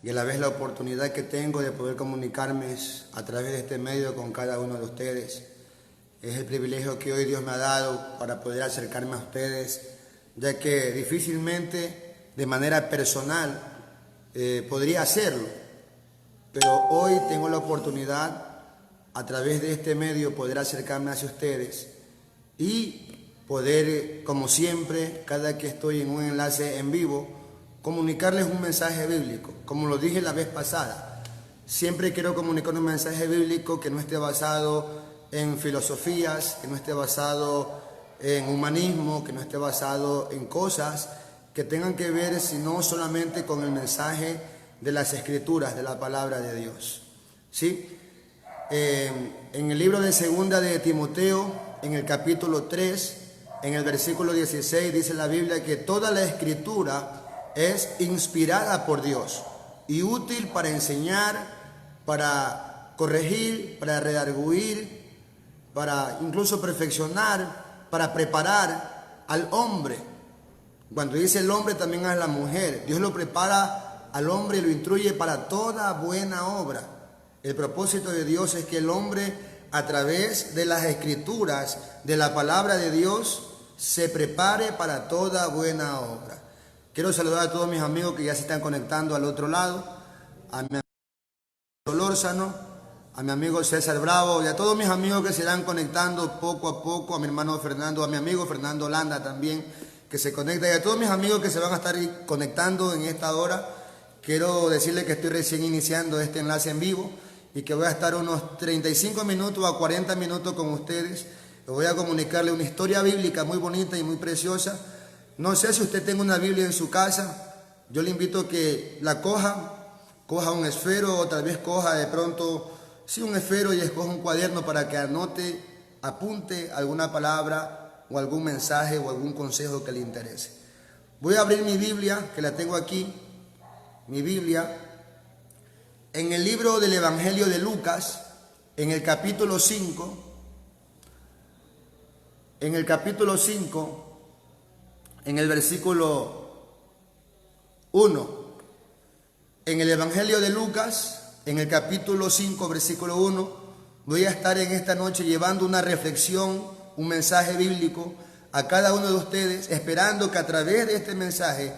y a la vez la oportunidad que tengo de poder comunicarme a través de este medio con cada uno de ustedes. Es el privilegio que hoy Dios me ha dado para poder acercarme a ustedes, ya que difícilmente de manera personal podría hacerlo, pero hoy tengo la oportunidad a través de este medio poder acercarme hacia ustedes y poder, como siempre, cada que estoy en un enlace en vivo, comunicarles un mensaje bíblico. Como lo dije la vez pasada, siempre quiero comunicar un mensaje bíblico que no esté basado en filosofías, que no esté basado en humanismo, que no esté basado en cosas que tengan que ver sino solamente con el mensaje de las Escrituras, de la palabra de Dios. ¿Sí? En el libro de Segunda de Timoteo, en el capítulo 3, en el versículo 16, dice la Biblia que toda la Escritura es inspirada por Dios y útil para enseñar, para corregir, para redarguir, para incluso perfeccionar, para preparar al hombre. Cuando dice el hombre también es la mujer. Dios lo prepara al hombre y lo instruye para toda buena obra. El propósito de Dios es que el hombre, a través de las Escrituras, de la palabra de Dios, se prepare para toda buena obra. Quiero saludar a todos mis amigos que ya se están conectando al otro lado, a mi amigo Solórzano, a mi amigo César Bravo y a todos mis amigos que se irán conectando poco a poco, a mi hermano Fernando, a mi amigo Fernando Landa también, que se conecta, y a todos mis amigos que se van a estar conectando en esta hora. Quiero decirles que estoy recién iniciando este enlace en vivo y que voy a estar unos 35 minutos a 40 minutos con ustedes. Voy a comunicarle una historia bíblica muy bonita y muy preciosa. No sé si usted tenga una Biblia en su casa, yo le invito a que la coja un esfero o tal vez coja de pronto, sí, un esfero y escoja un cuaderno para que anote, apunte alguna palabra o algún mensaje o algún consejo que le interese. Voy a abrir mi Biblia, que la tengo aquí, mi Biblia, en el libro del Evangelio de Lucas, en el capítulo 5, en el versículo 1. En el Evangelio de Lucas, en el capítulo 5, versículo 1, voy a estar en esta noche llevando una reflexión, un mensaje bíblico a cada uno de ustedes, esperando que a través de este mensaje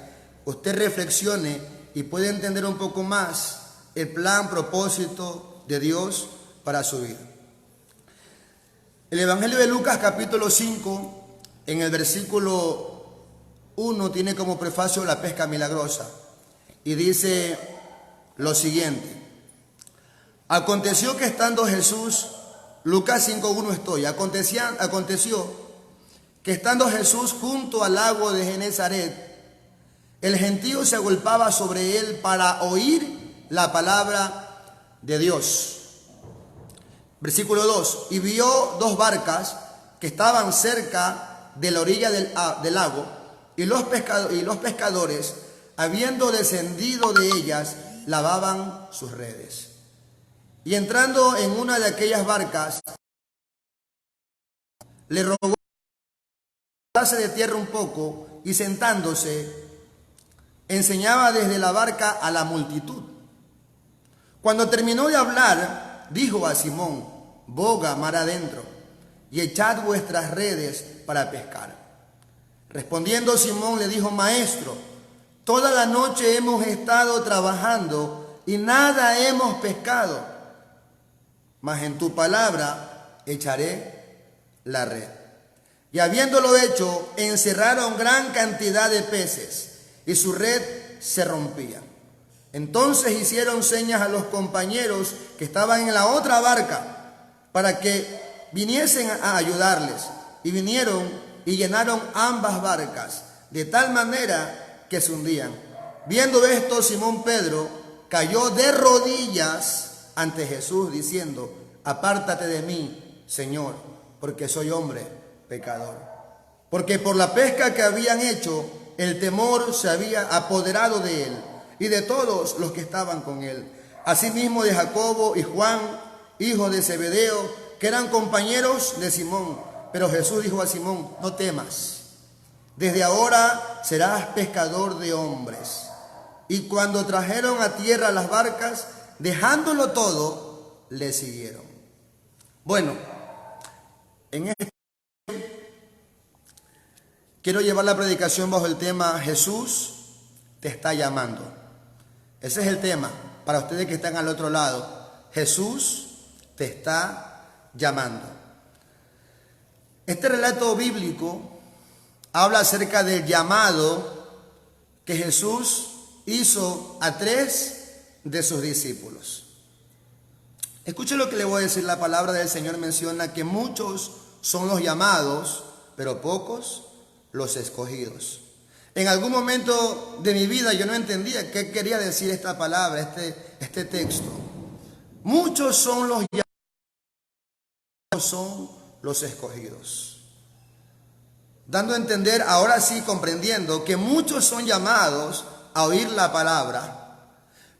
usted reflexione y pueda entender un poco más el plan, propósito de Dios para su vida. El Evangelio de Lucas, capítulo 5, en el versículo 1, tiene como prefacio la pesca milagrosa y dice lo siguiente: aconteció que estando Jesús, Lucas 5:1 estoy, aconteció que estando Jesús junto al lago de Genezaret, el gentío se agolpaba sobre él para oír la palabra de Dios. Versículo 2, y vio dos barcas que estaban cerca de la orilla del lago, y los pescadores, habiendo descendido de ellas, lavaban sus redes. Y entrando en una de aquellas barcas, le rogó que bajase de tierra un poco, y sentándose, enseñaba desde la barca a la multitud. Cuando terminó de hablar, dijo a Simón: boga mar adentro y echad vuestras redes para pescar. Respondiendo Simón le dijo: Maestro, toda la noche hemos estado trabajando y nada hemos pescado, mas en tu palabra echaré la red. Y habiéndolo hecho, encerraron gran cantidad de peces y su red se rompía. Entonces hicieron señas a los compañeros que estaban en la otra barca para que viniesen a ayudarles. Y vinieron y llenaron ambas barcas, de tal manera que se hundían. Viendo esto, Simón Pedro cayó de rodillas ante Jesús, diciendo: apártate de mí, Señor, porque soy hombre pecador. Porque por la pesca que habían hecho, el temor se había apoderado de él y de todos los que estaban con él. Asimismo de Jacobo y Juan, hijos de Zebedeo, que eran compañeros de Simón. Pero Jesús dijo a Simón: no temas, desde ahora serás pescador de hombres. Y cuando trajeron a tierra las barcas, dejándolo todo, le siguieron. Bueno, en este quiero llevar la predicación bajo el tema Jesús te está llamando. Ese es el tema para ustedes que están al otro lado. Jesús te está llamando. Este relato bíblico habla acerca del llamado que Jesús hizo a 3 de sus discípulos. Escuche lo que le voy a decir. La palabra del Señor menciona que muchos son los llamados, pero pocos los escogidos. En algún momento de mi vida yo no entendía qué quería decir esta palabra, este texto. Muchos son los llamados, pocos son los escogidos. Dando a entender, ahora sí comprendiendo, que muchos son llamados a oír la palabra,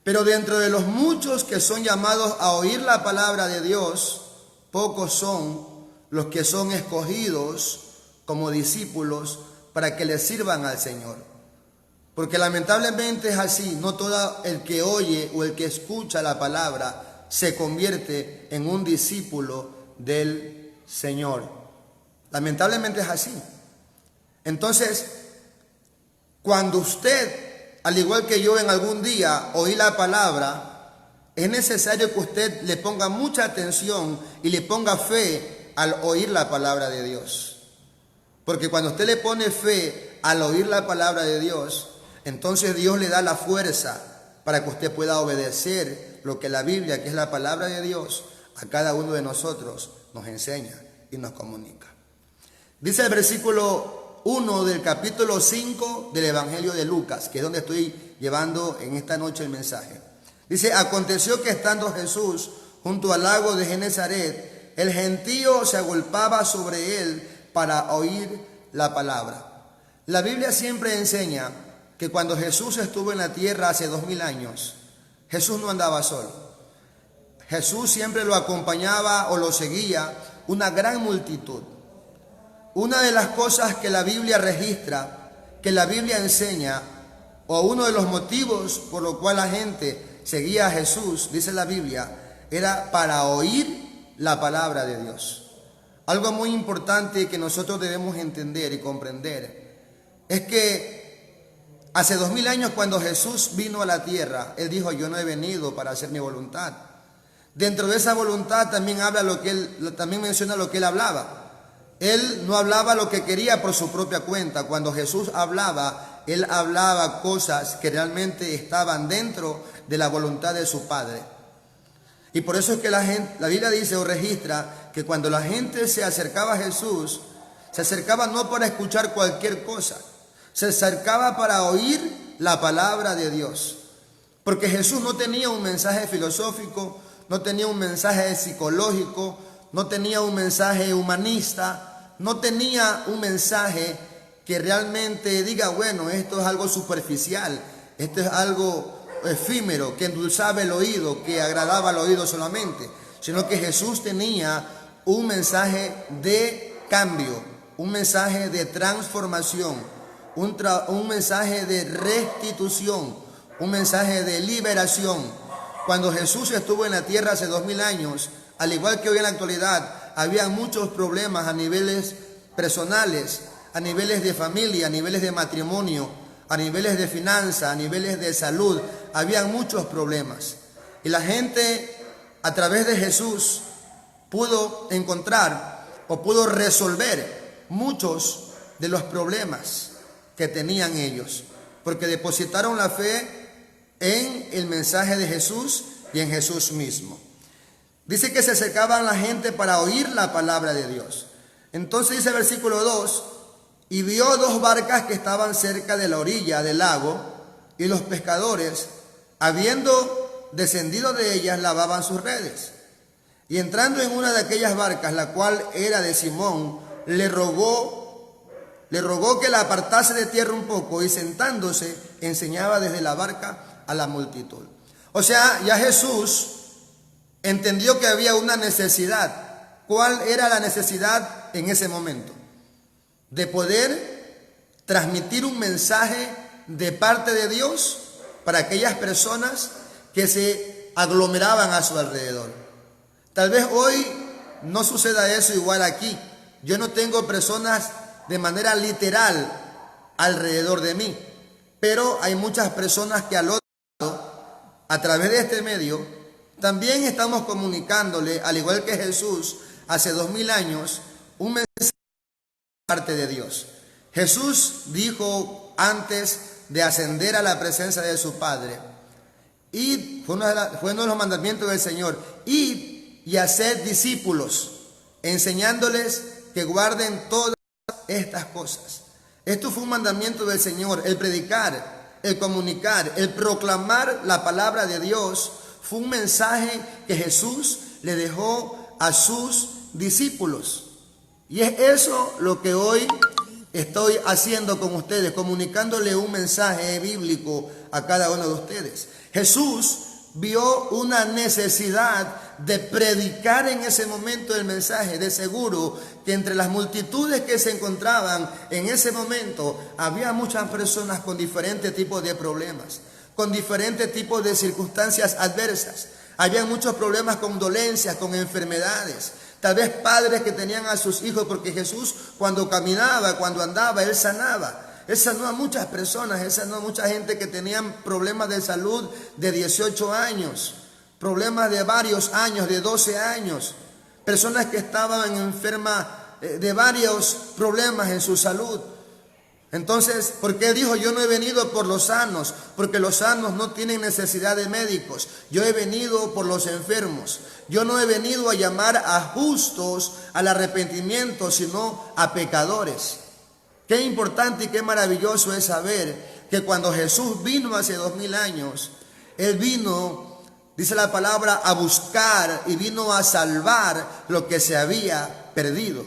pero dentro de los muchos que son llamados a oír la palabra de Dios, pocos son los que son escogidos como discípulos para que le sirvan al Señor. Porque lamentablemente es así, no todo el que oye o el que escucha la palabra se convierte en un discípulo del Señor. Lamentablemente es así. Entonces, cuando usted, al igual que yo en algún día, oí la palabra, es necesario que usted le ponga mucha atención y le ponga fe al oír la palabra de Dios. Porque cuando usted le pone fe al oír la palabra de Dios, entonces Dios le da la fuerza para que usted pueda obedecer lo que la Biblia, que es la palabra de Dios, a cada uno de nosotros nos enseña y nos comunica. Dice el versículo 1 del capítulo 5 del Evangelio de Lucas, que es donde estoy llevando en esta noche el mensaje. Dice: aconteció que estando Jesús junto al lago de Genezaret, el gentío se agolpaba sobre él para oír la palabra. La Biblia siempre enseña que cuando Jesús estuvo en la tierra hace 2000 años, Jesús no andaba solo. Jesús siempre lo acompañaba o lo seguía una gran multitud. Una de las cosas que la Biblia registra, que la Biblia enseña, o uno de los motivos por lo cual la gente seguía a Jesús, dice la Biblia, era para oír la palabra de Dios. Algo muy importante que nosotros debemos entender y comprender es que hace 2000 años, cuando Jesús vino a la tierra, Él dijo: yo no he venido para hacer mi voluntad. Dentro de esa voluntad también también menciona lo que Él hablaba. Él no hablaba lo que quería por su propia cuenta. Cuando Jesús hablaba, Él hablaba cosas que realmente estaban dentro de la voluntad de su Padre. Y por eso es que la Biblia dice o registra que cuando la gente se acercaba a Jesús, se acercaba no para escuchar cualquier cosa, se acercaba para oír la palabra de Dios. Porque Jesús no tenía un mensaje filosófico, no tenía un mensaje psicológico, no tenía un mensaje humanista, no tenía un mensaje que realmente diga: bueno, esto es algo superficial, esto es algo efímero, que endulzaba el oído, que agradaba al oído solamente, sino que Jesús tenía un mensaje de cambio, un mensaje de transformación, un mensaje de restitución, un mensaje de liberación. Cuando Jesús estuvo en la tierra hace 2000 años, al igual que hoy en la actualidad, había muchos problemas a niveles personales, a niveles de familia, a niveles de matrimonio, a niveles de finanzas, a niveles de salud. Había muchos problemas. Y la gente, a través de Jesús, pudo encontrar o pudo resolver muchos de los problemas que tenían ellos, porque depositaron la fe en el mensaje de Jesús y en Jesús mismo. Dice que se acercaban la gente para oír la palabra de Dios. Entonces dice el versículo 2: y vio 2 barcas que estaban cerca de la orilla del lago, y los pescadores, habiendo descendido de ellas, lavaban sus redes. Y entrando en una de aquellas barcas, la cual era de Simón, le rogó que la apartase de tierra un poco, y sentándose enseñaba desde la barca a la multitud. O sea, ya Jesús entendió que había una necesidad. ¿Cuál era la necesidad en ese momento? De poder transmitir un mensaje de parte de Dios para aquellas personas que se aglomeraban a su alrededor. Tal vez hoy no suceda eso igual aquí. Yo no tengo personas de manera literal alrededor de mí, pero hay muchas personas que al otro lado, a través de este medio, también estamos comunicándole, al igual que Jesús hace 2000 años, un mensaje de parte de Dios. Jesús dijo antes de ascender a la presencia de su Padre, y fue uno de los mandamientos del Señor, id y haced discípulos, enseñándoles que guarden todas estas cosas. Esto fue un mandamiento del Señor, el predicar, el comunicar, el proclamar la palabra de Dios. Fue un mensaje que Jesús le dejó a sus discípulos. Y es eso lo que hoy estoy haciendo con ustedes, comunicándole un mensaje bíblico a cada uno de ustedes. Jesús vio una necesidad de predicar en ese momento el mensaje. De seguro que entre las multitudes que se encontraban en ese momento había muchas personas con diferentes tipos de problemas, con diferentes tipos de circunstancias adversas. Había muchos problemas con dolencias, con enfermedades. Tal vez padres que tenían a sus hijos, porque Jesús cuando caminaba, cuando andaba, Él sanaba. Él sanó a muchas personas, Él sanó a mucha gente que tenían problemas de salud de 18 años, problemas de varios años, de 12 años, personas que estaban enfermas de varios problemas en su salud. Entonces, ¿por qué dijo? Yo no he venido por los sanos, porque los sanos no tienen necesidad de médicos. Yo he venido por los enfermos. Yo no he venido a llamar a justos al arrepentimiento, sino a pecadores. Qué importante y qué maravilloso es saber que cuando Jesús vino hace 2000 años, Él vino, dice la palabra, a buscar y vino a salvar lo que se había perdido.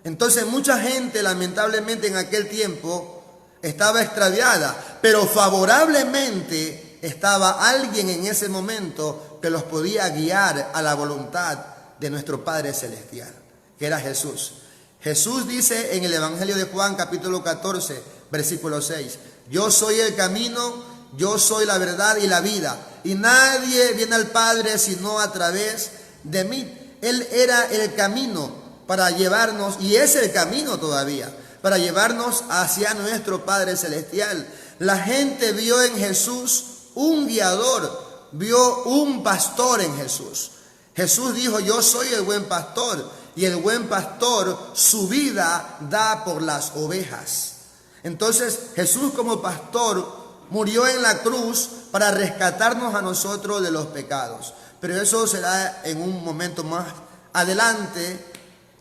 Entonces mucha gente lamentablemente en aquel tiempo estaba extraviada, pero favorablemente estaba alguien en ese momento que los podía guiar a la voluntad de nuestro Padre Celestial, que era Jesús. Jesús dice en el Evangelio de Juan capítulo 14, versículo 6, yo soy el camino, yo soy la verdad y la vida, y nadie viene al Padre sino a través de mí. Él era el camino para llevarnos, y es el camino todavía, para llevarnos hacia nuestro Padre Celestial. La gente vio en Jesús un guiador, vio un pastor en Jesús. Jesús dijo, yo soy el buen pastor, y el buen pastor su vida da por las ovejas. Entonces Jesús como pastor murió en la cruz para rescatarnos a nosotros de los pecados. Pero eso será en un momento más adelante,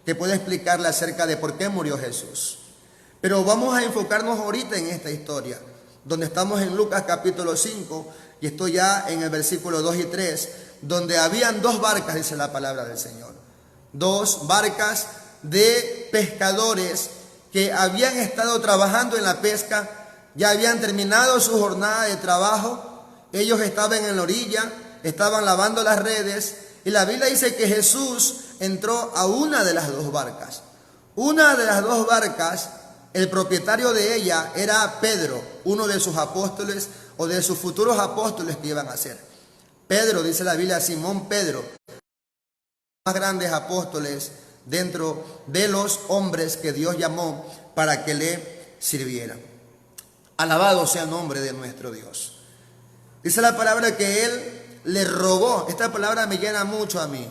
que puede explicarle acerca de por qué murió Jesús. Pero vamos a enfocarnos ahorita en esta historia, donde estamos en Lucas capítulo 5, y estoy ya en el versículo 2 y 3, donde habían dos barcas, dice la palabra del Señor. Dos barcas de pescadores que habían estado trabajando en la pesca, ya habían terminado su jornada de trabajo, ellos estaban en la orilla, estaban lavando las redes, y la Biblia dice que Jesús entró a una de las dos barcas. Una de las dos barcas, el propietario de ella era Pedro, uno de sus apóstoles o de sus futuros apóstoles que iban a ser. Pedro, dice la Biblia, Simón Pedro, más grandes apóstoles dentro de los hombres que Dios llamó para que le sirvieran. Alabado sea el nombre de nuestro Dios. Dice la palabra que Él le rogó, esta palabra me llena mucho a mí.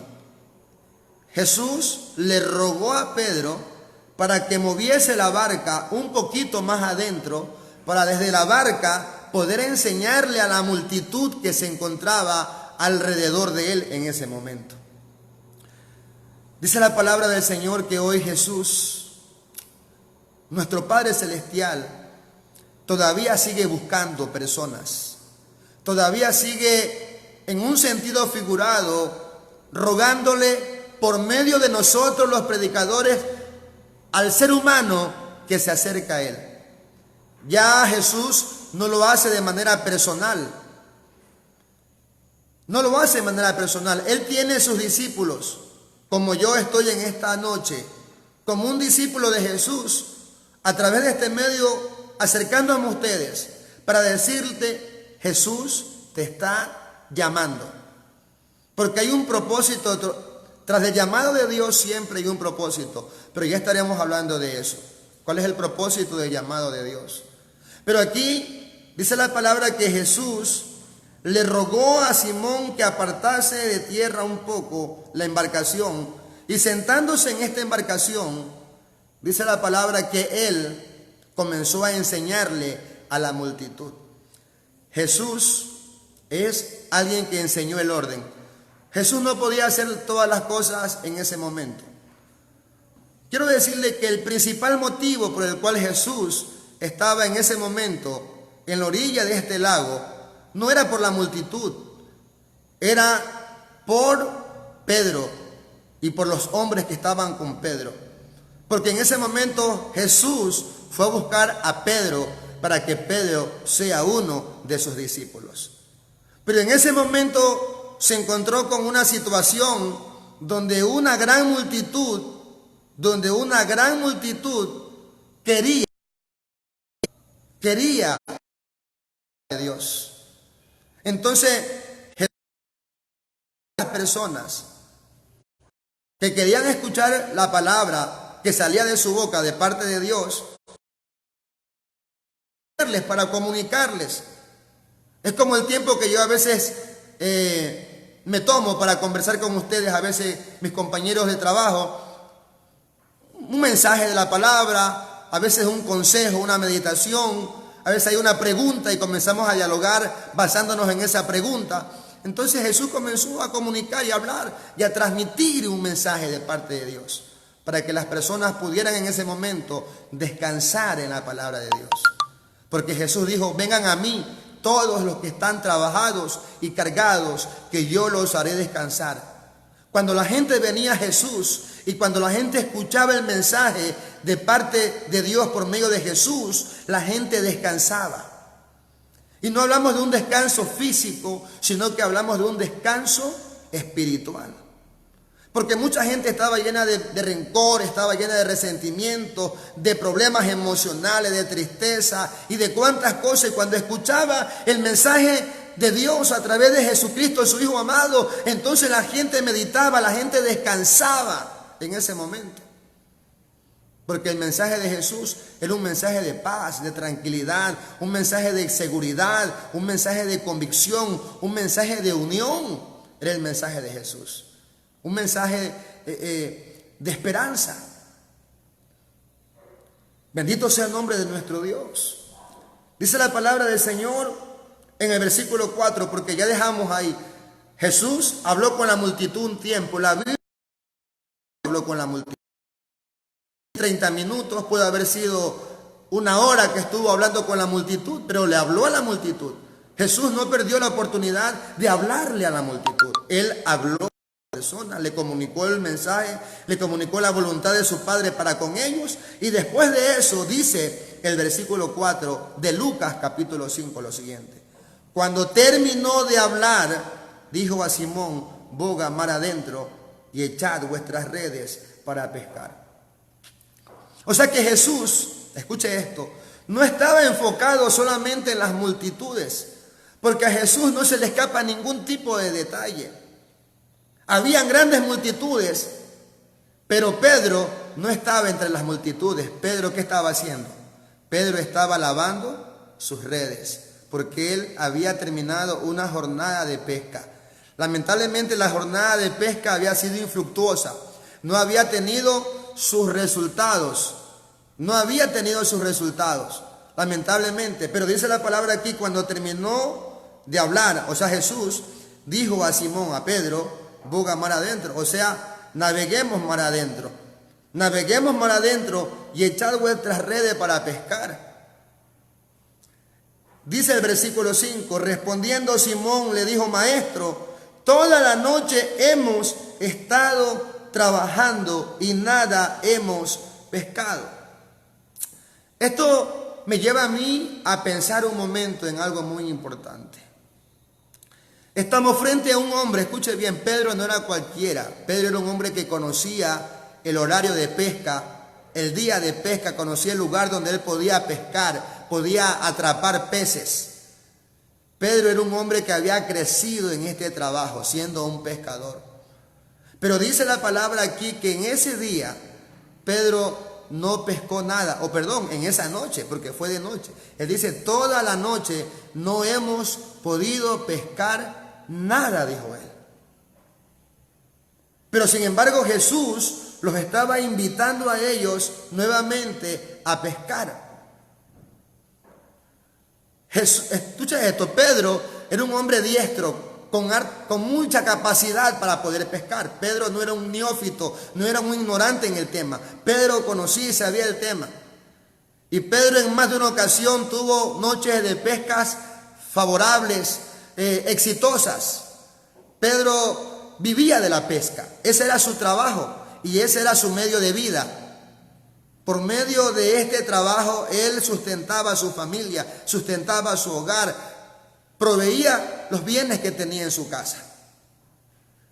Jesús le rogó a Pedro para que moviese la barca un poquito más adentro, para desde la barca poder enseñarle a la multitud que se encontraba alrededor de él en ese momento. Dice la palabra del Señor que hoy Jesús, nuestro Padre Celestial, todavía sigue buscando personas, todavía sigue en un sentido figurado rogándole por medio de nosotros los predicadores al ser humano que se acerca a Él. Ya Jesús no lo hace de manera personal. No lo hace de manera personal. Él tiene sus discípulos, como yo estoy en esta noche, como un discípulo de Jesús, a través de este medio, acercándome a ustedes, para decirte Jesús te está llamando. Porque hay un propósito, tras el llamado de Dios siempre hay un propósito, pero ya estaremos hablando de eso. ¿Cuál es el propósito del llamado de Dios? Pero aquí dice la palabra que Jesús le rogó a Simón que apartase de tierra un poco la embarcación, y sentándose en esta embarcación, dice la palabra que él comenzó a enseñarle a la multitud. Jesús es alguien que enseñó el orden. Jesús no podía hacer todas las cosas en ese momento. Quiero decirle que el principal motivo por el cual Jesús estaba en ese momento en la orilla de este lago no era por la multitud, era por Pedro y por los hombres que estaban con Pedro. Porque en ese momento Jesús fue a buscar a Pedro para que Pedro sea uno de sus discípulos. Pero en ese momento se encontró con una situación donde una gran multitud quería de Dios. Entonces, las personas que querían escuchar la palabra que salía de su boca de parte de Dios, para comunicarles. Es como el tiempo que yo a veces me tomo para conversar con ustedes, a veces mis compañeros de trabajo, un mensaje de la palabra, a veces un consejo, una meditación, a veces hay una pregunta y comenzamos a dialogar basándonos en esa pregunta. Entonces Jesús comenzó a comunicar y a hablar y a transmitir un mensaje de parte de Dios, para que las personas pudieran en ese momento descansar en la palabra de Dios. Porque Jesús dijo, vengan a mí todos los que están trabajados y cargados, que yo los haré descansar. Cuando la gente venía a Jesús y cuando la gente escuchaba el mensaje de parte de Dios por medio de Jesús, la gente descansaba. Y no hablamos de un descanso físico, sino que hablamos de un descanso espiritual. Porque mucha gente estaba llena de rencor, estaba llena de resentimiento, de problemas emocionales, de tristeza y de cuantas cosas. Y cuando escuchaba el mensaje de Dios a través de Jesucristo, su Hijo amado, entonces la gente meditaba, la gente descansaba en ese momento. Porque el mensaje de Jesús era un mensaje de paz, de tranquilidad, un mensaje de seguridad, un mensaje de convicción, un mensaje de unión. Era el mensaje de Jesús. Un mensaje de esperanza. Bendito sea el nombre de nuestro Dios. Dice la palabra del Señor en el versículo 4, porque ya dejamos ahí. Jesús habló con la multitud un tiempo. La Biblia habló con la multitud. 30 minutos, puede haber sido una hora que estuvo hablando con la multitud, pero le habló a la multitud. Jesús no perdió la oportunidad de hablarle a la multitud. Él habló. Le comunicó el mensaje, le comunicó la voluntad de su Padre para con ellos, y después de eso dice el versículo 4 de Lucas capítulo 5 lo siguiente: cuando terminó de hablar, dijo a Simón, boga mar adentro y echad vuestras redes para pescar. O sea que Jesús, escuche esto, no estaba enfocado solamente en las multitudes, porque a Jesús no se le escapa ningún tipo de detalle. Habían grandes multitudes, pero Pedro no estaba entre las multitudes. ¿Pedro qué estaba haciendo? Pedro estaba lavando sus redes, porque él había terminado una jornada de pesca. Lamentablemente la jornada de pesca había sido infructuosa, no había tenido sus resultados, lamentablemente. Pero dice la palabra aquí, cuando terminó de hablar, o sea, Jesús dijo a Simón, a Pedro, boga mar adentro, o sea, naveguemos mar adentro y echad vuestras redes para pescar. Dice el versículo 5, respondiendo Simón le dijo, maestro, toda la noche hemos estado trabajando y nada hemos pescado. Esto me lleva a mí a pensar un momento en algo muy importante. Estamos frente a un hombre, escuche bien, Pedro no era cualquiera. Pedro era un hombre que conocía el horario de pesca, el día de pesca, conocía el lugar donde él podía pescar, podía atrapar peces. Pedro era un hombre que había crecido en este trabajo, siendo un pescador. Pero dice la palabra aquí que en ese día Pedro no pescó nada, o perdón, en esa noche, porque fue de noche. Él dice, toda la noche no hemos podido pescar nada, dijo él. Pero sin embargo Jesús los estaba invitando a ellos nuevamente a pescar. Escucha esto, Pedro era un hombre diestro, con mucha capacidad para poder pescar. Pedro no era un neófito, no era un ignorante en el tema. Pedro conocía y sabía el tema. Y Pedro en más de una ocasión tuvo noches de pescas favorables, exitosas. Pedro vivía de la pesca, ese era su trabajo y ese era su medio de vida. Por medio de este trabajo, él sustentaba a su familia, sustentaba a su hogar, proveía los bienes que tenía en su casa.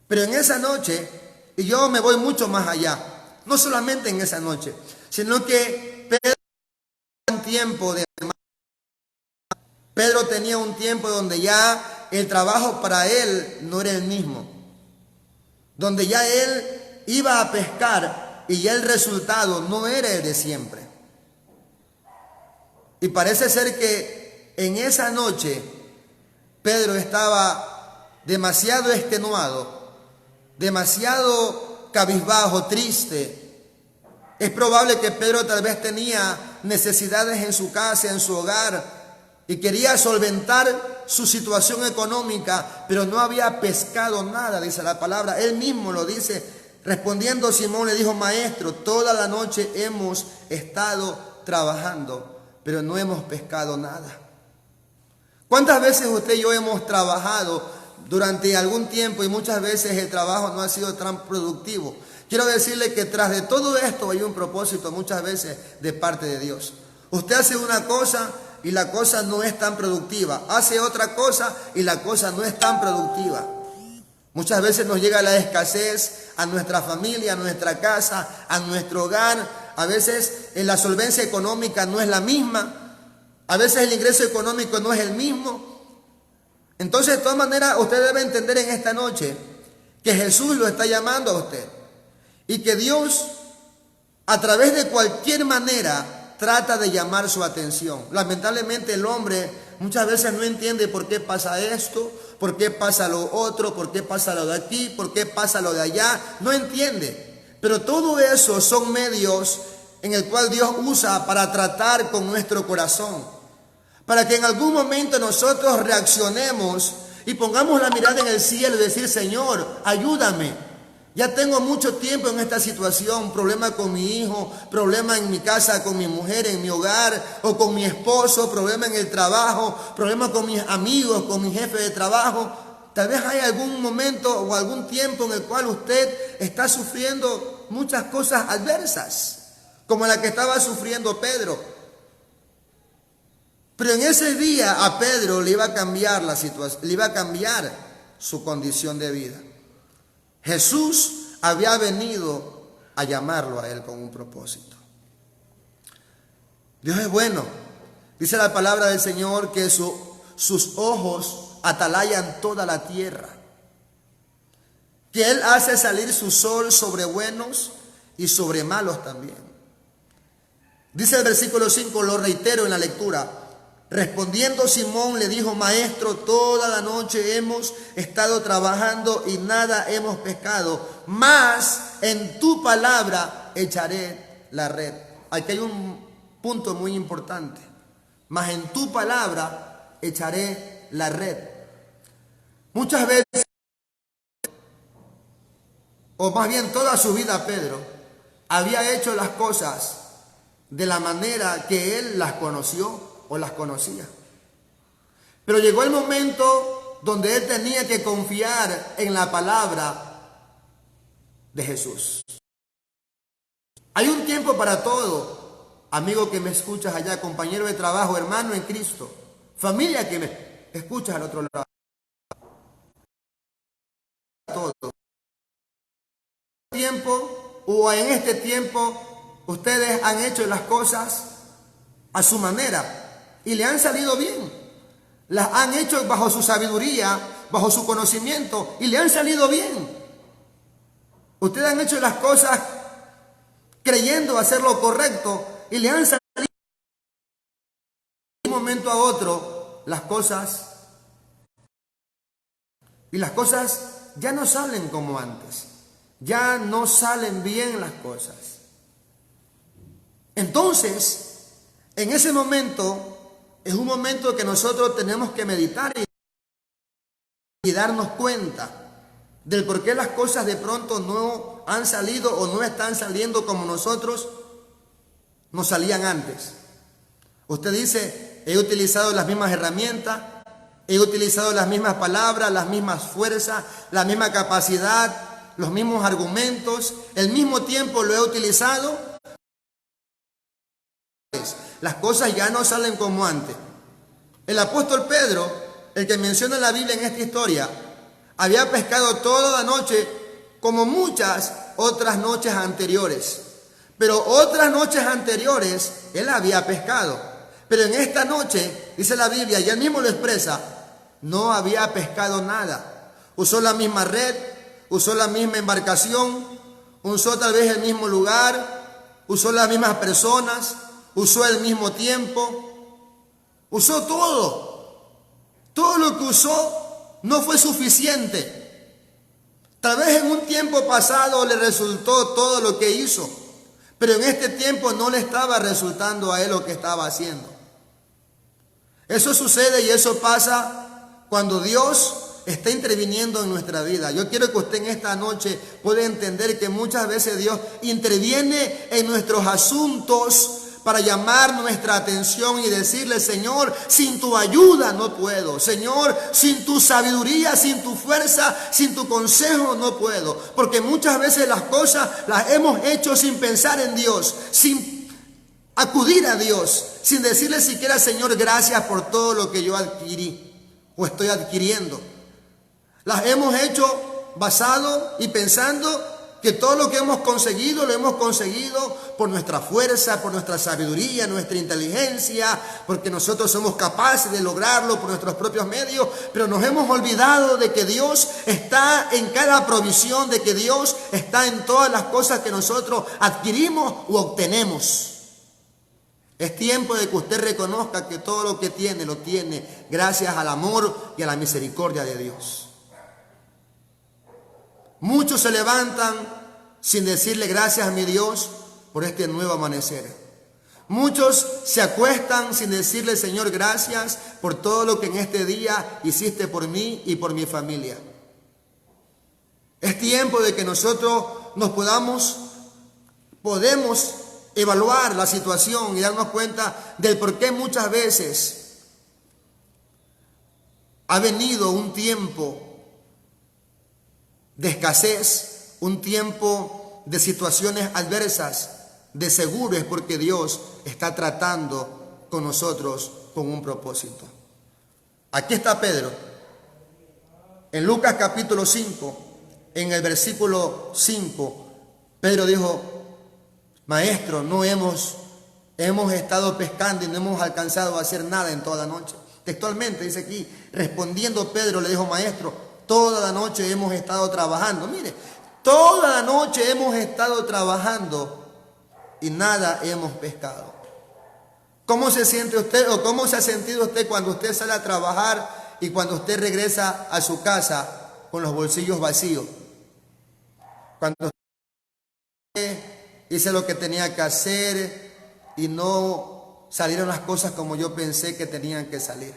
Pero en esa noche, y yo me voy mucho más allá, no solamente en esa noche, sino que Pedro tenía un tiempo donde ya el trabajo para él no era el mismo, donde ya él iba a pescar y ya el resultado no era el de siempre. Y parece ser que en esa noche Pedro estaba demasiado extenuado, demasiado cabizbajo, triste. Es probable que Pedro tal vez tenía necesidades en su casa, en su hogar, y quería solventar su situación económica, pero no había pescado nada, dice la palabra. Él mismo lo dice. Respondiendo Simón le dijo, maestro, toda la noche hemos estado trabajando, pero no hemos pescado nada. ¿Cuántas veces usted y yo hemos trabajado durante algún tiempo y muchas veces el trabajo no ha sido tan productivo? Quiero decirle que tras de todo esto hay un propósito muchas veces de parte de Dios. Usted hace una cosa y la cosa no es tan productiva. Hace otra cosa y la cosa no es tan productiva. Muchas veces nos llega la escasez a nuestra familia, a nuestra casa, a nuestro hogar. A veces la solvencia económica no es la misma. A veces el ingreso económico no es el mismo. Entonces, de todas maneras, usted debe entender en esta noche que Jesús lo está llamando a usted. Y que Dios, a través de cualquier manera, trata de llamar su atención. Lamentablemente el hombre muchas veces no entiende por qué pasa esto, por qué pasa lo otro, por qué pasa lo de aquí, por qué pasa lo de allá. No entiende. Pero todo eso son medios en el cual Dios usa para tratar con nuestro corazón. Para que en algún momento nosotros reaccionemos y pongamos la mirada en el cielo y decir, Señor, ayúdame. Ya tengo mucho tiempo en esta situación, problema con mi hijo, problema en mi casa, con mi mujer, en mi hogar, o con mi esposo, problema en el trabajo, problema con mis amigos, con mi jefe de trabajo. Tal vez hay algún momento o algún tiempo en el cual usted está sufriendo muchas cosas adversas, como la que estaba sufriendo Pedro. Pero en ese día a Pedro le iba a cambiar la situación, le iba a cambiar su condición de vida. Jesús había venido a llamarlo a él con un propósito. Dios es bueno. Dice la palabra del Señor que sus ojos atalayan toda la tierra. Que Él hace salir su sol sobre buenos y sobre malos también. Dice el versículo 5, lo reitero en la lectura. Respondiendo Simón le dijo, maestro, toda la noche hemos estado trabajando y nada hemos pescado, mas en tu palabra echaré la red. Aquí hay un punto muy importante. Mas en tu palabra echaré la red. Muchas veces, o más bien toda su vida, Pedro había hecho las cosas de la manera que él las conoció o las conocía. Pero llegó el momento donde él tenía que confiar en la palabra de Jesús. Hay un tiempo para todo, amigo que me escuchas allá, compañero de trabajo, hermano en Cristo, familia que me escuchas al otro lado. Todo. Tiempo o en este tiempo ustedes han hecho las cosas a su manera y le han salido bien. las han hecho bajo su sabiduría, bajo su conocimiento y le han salido bien. Ustedes han hecho las cosas creyendo hacer lo correcto y le han salido de un momento a otro las cosas, y las cosas ya no salen como antes, ya no salen bien las cosas. Entonces, en ese momento es un momento que nosotros tenemos que meditar y darnos cuenta del por qué las cosas de pronto no han salido o no están saliendo como nosotros nos salían antes. Usted dice, he utilizado las mismas herramientas, he utilizado las mismas palabras, las mismas fuerzas, la misma capacidad, los mismos argumentos, el mismo tiempo lo he utilizado. Las cosas ya no salen como antes. El apóstol Pedro, el que menciona en la Biblia en esta historia, había pescado toda la noche como muchas otras noches anteriores. Pero otras noches anteriores él había pescado. Pero en esta noche, dice la Biblia, y él mismo lo expresa, no había pescado nada. Usó la misma red, usó la misma embarcación, usó tal vez el mismo lugar, usó las mismas personas, usó el mismo tiempo, usó todo. Todo lo que usó no fue suficiente. Tal vez en un tiempo pasado le resultó todo lo que hizo, pero en este tiempo no le estaba resultando a él lo que estaba haciendo. Eso sucede y eso pasa cuando Dios está interviniendo en nuestra vida. Yo quiero que usted en esta noche pueda entender que muchas veces Dios interviene en nuestros asuntos para llamar nuestra atención y decirle, Señor, sin tu ayuda no puedo. Señor, sin tu sabiduría, sin tu fuerza, sin tu consejo no puedo. Porque muchas veces las cosas las hemos hecho sin pensar en Dios, sin acudir a Dios, sin decirle siquiera, Señor, gracias por todo lo que yo adquirí o estoy adquiriendo. Las hemos hecho basado y pensando que todo lo que hemos conseguido, lo hemos conseguido por nuestra fuerza, por nuestra sabiduría, nuestra inteligencia, porque nosotros somos capaces de lograrlo por nuestros propios medios, pero nos hemos olvidado de que Dios está en cada provisión, de que Dios está en todas las cosas que nosotros adquirimos u obtenemos. Es tiempo de que usted reconozca que todo lo que tiene, lo tiene gracias al amor y a la misericordia de Dios. Muchos se levantan sin decirle gracias a mi Dios por este nuevo amanecer. Muchos se acuestan sin decirle, Señor, gracias por todo lo que en este día hiciste por mí y por mi familia. Es tiempo de que nosotros podemos evaluar la situación y darnos cuenta del por qué muchas veces ha venido un tiempo de escasez, un tiempo de situaciones adversas. De seguro es porque Dios está tratando con nosotros con un propósito. Aquí está Pedro. En Lucas capítulo 5, en el versículo 5, Pedro dijo, Maestro, no hemos estado pescando y no hemos alcanzado a hacer nada en toda la noche. Textualmente dice aquí, respondiendo Pedro le dijo, Maestro, toda la noche hemos estado trabajando. Mire, toda la noche hemos estado trabajando y nada hemos pescado. ¿Cómo se siente usted o cómo se ha sentido usted cuando usted sale a trabajar y cuando usted regresa a su casa con los bolsillos vacíos? Cuando usted hice lo que tenía que hacer y no salieron las cosas como yo pensé que tenían que salir.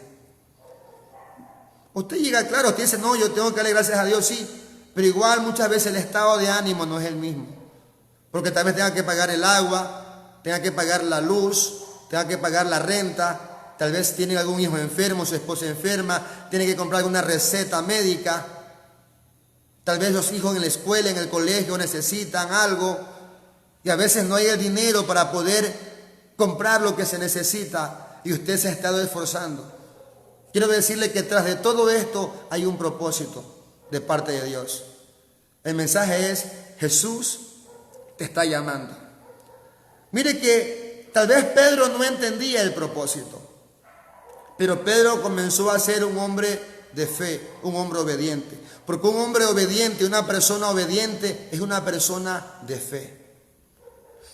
Usted llega, claro, usted dice, no, yo tengo que darle gracias a Dios, sí, pero igual muchas veces el estado de ánimo no es el mismo. Porque tal vez tenga que pagar el agua, tenga que pagar la luz, tenga que pagar la renta, tal vez tiene algún hijo enfermo, su esposa enferma, tiene que comprar alguna receta médica, tal vez los hijos en la escuela, en el colegio necesitan algo y a veces no hay el dinero para poder comprar lo que se necesita y usted se ha estado esforzando. Quiero decirle que tras de todo esto hay un propósito de parte de Dios. El mensaje es, Jesús te está llamando. Mire que tal vez Pedro no entendía el propósito, Pero Pedro comenzó a ser un hombre de fe, un hombre obediente. Porque un hombre obediente, una persona obediente, es una persona de fe.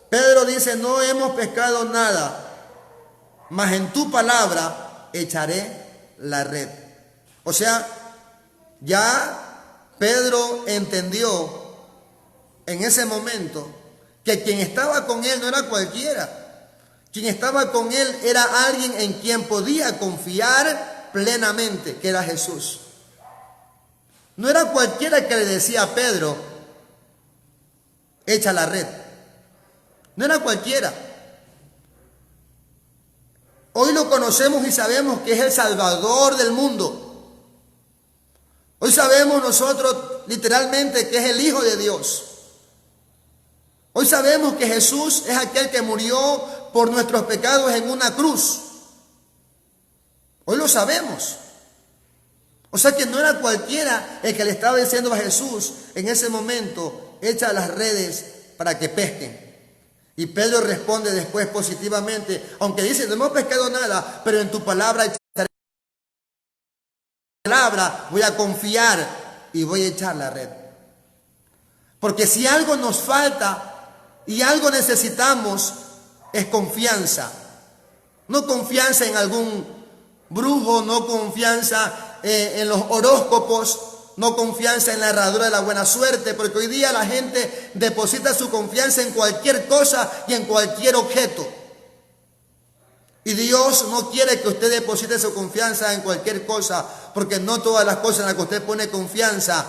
Pedro dice, no hemos pescado nada, mas en tu palabra echaré la red. O sea, ya Pedro entendió en ese momento que quien estaba con él no era cualquiera. Quien estaba con él era alguien en quien podía confiar plenamente, que era Jesús. No era cualquiera que le decía a Pedro, echa la red. No era cualquiera. Hoy lo conocemos y sabemos que es el Salvador del mundo. Hoy sabemos nosotros literalmente que es el Hijo de Dios. Hoy sabemos que Jesús es aquel que murió por nuestros pecados en una cruz. Hoy lo sabemos. O sea que no era cualquiera el que le estaba diciendo a Jesús en ese momento, echa las redes para que pesquen. Y Pedro responde después positivamente, aunque dice, no hemos pescado nada, pero en tu palabra echaré la palabra, voy a confiar y voy a echar la red. Porque si algo nos falta y algo necesitamos, es confianza. No confianza en algún brujo, no confianza en los horóscopos, no confianza en la herradura de la buena suerte, porque hoy día la gente deposita su confianza en cualquier cosa y en cualquier objeto. Y Dios no quiere que usted deposite su confianza en cualquier cosa, porque no todas las cosas en las que usted pone confianza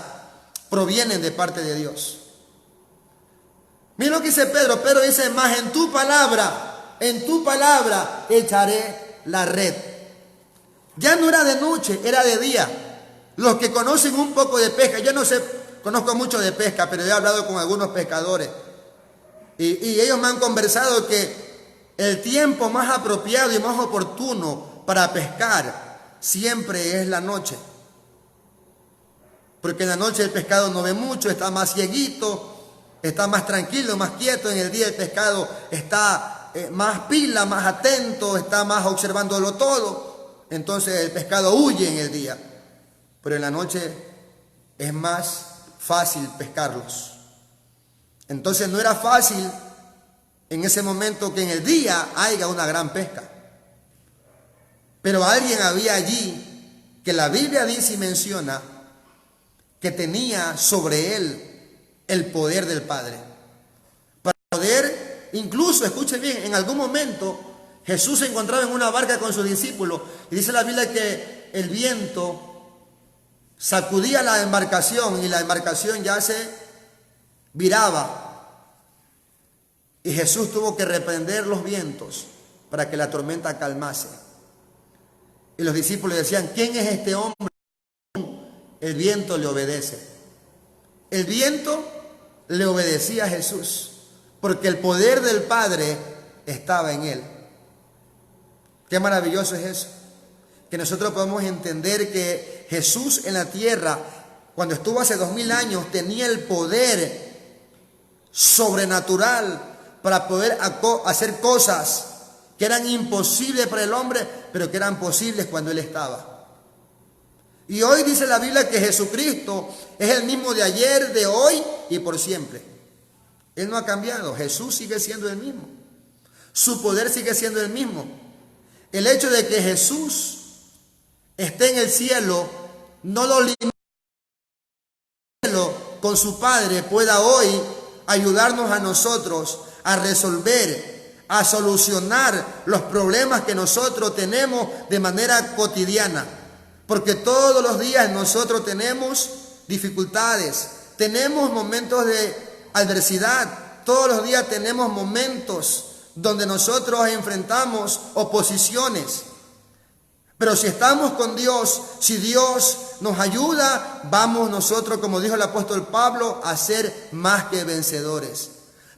provienen de parte de Dios. Mira lo que dice Pedro. Pedro dice, más en tu palabra echaré la red. Ya no era de noche, era de día. Los que conocen un poco de pesca, yo no sé, conozco mucho de pesca, pero he hablado con algunos pescadores. Y ellos me han conversado que el tiempo más apropiado y más oportuno para pescar siempre es la noche. Porque en la noche el pescado no ve mucho, está más cieguito, está más tranquilo, más quieto. En el día el pescado está más pila, más atento, está más observándolo todo. Entonces el pescado huye en el día. Pero en la noche es más fácil pescarlos. Entonces no era fácil en ese momento que en el día haya una gran pesca. Pero alguien había allí que la Biblia dice y menciona que tenía sobre él el poder del Padre. Para poder, incluso, escuchen bien, en algún momento Jesús se encontraba en una barca con sus discípulos y dice la Biblia que el viento sacudía la embarcación y la embarcación ya se viraba. Y Jesús tuvo que reprender los vientos para que la tormenta calmase. Y los discípulos decían, ¿quién es este hombre? El viento le obedece. El viento le obedecía a Jesús porque el poder del Padre estaba en él. Qué maravilloso es eso. Que nosotros podemos entender que Jesús en la tierra, cuando estuvo hace 2000 años, tenía el poder sobrenatural para poder hacer cosas que eran imposibles para el hombre, pero que eran posibles cuando Él estaba. Y hoy dice la Biblia que Jesucristo es el mismo de ayer, de hoy y por siempre. Él no ha cambiado. Jesús sigue siendo el mismo. Su poder sigue siendo el mismo. El hecho de que Jesús esté en el cielo no lo limita. Con su Padre pueda hoy ayudarnos a nosotros a resolver, a solucionar los problemas que nosotros tenemos de manera cotidiana. Porque todos los días nosotros tenemos dificultades, tenemos momentos de adversidad, todos los días tenemos momentos donde nosotros enfrentamos oposiciones. Pero si estamos con Dios, si Dios nos ayuda, vamos nosotros, como dijo el apóstol Pablo, a ser más que vencedores.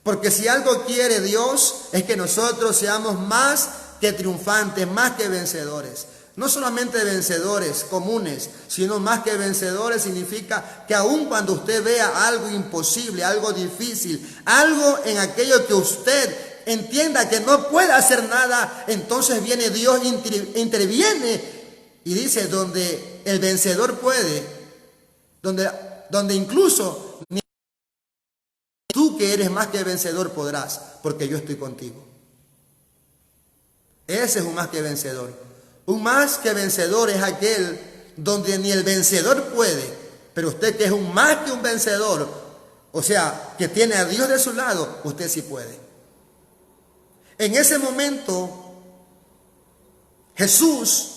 Porque si algo quiere Dios es que nosotros seamos más que triunfantes, más que vencedores. No solamente vencedores comunes, sino más que vencedores significa que aun cuando usted vea algo imposible, algo difícil, algo en aquello que usted entienda que no puede hacer nada, entonces viene Dios, interviene y dice, donde el vencedor puede, donde incluso ni tú que eres más que vencedor podrás, porque yo estoy contigo. Ese es un más que vencedor. Un más que vencedor es aquel donde ni el vencedor puede, pero usted que es un más que un vencedor, o sea, que tiene a Dios de su lado, usted sí puede. En ese momento, Jesús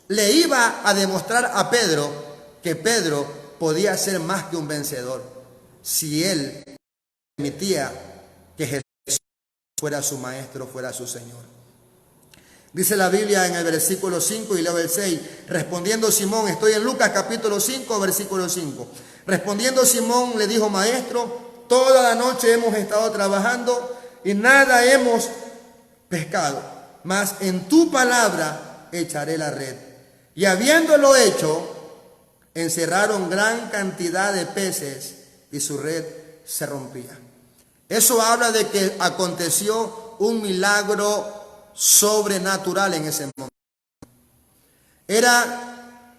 le iba a demostrar a Pedro que Pedro podía ser más que un vencedor si él permitía que Jesús fuera su maestro, fuera su Señor. Dice la Biblia en el versículo 5 y luego el 6, respondiendo Simón, estoy en Lucas capítulo 5, versículo 5. Respondiendo Simón le dijo, maestro, toda la noche hemos estado trabajando y nada hemos pescado, mas en tu palabra echaré la red. Y habiéndolo hecho, encerraron gran cantidad de peces y su red se rompía. Eso habla de que aconteció un milagro sobrenatural en ese momento.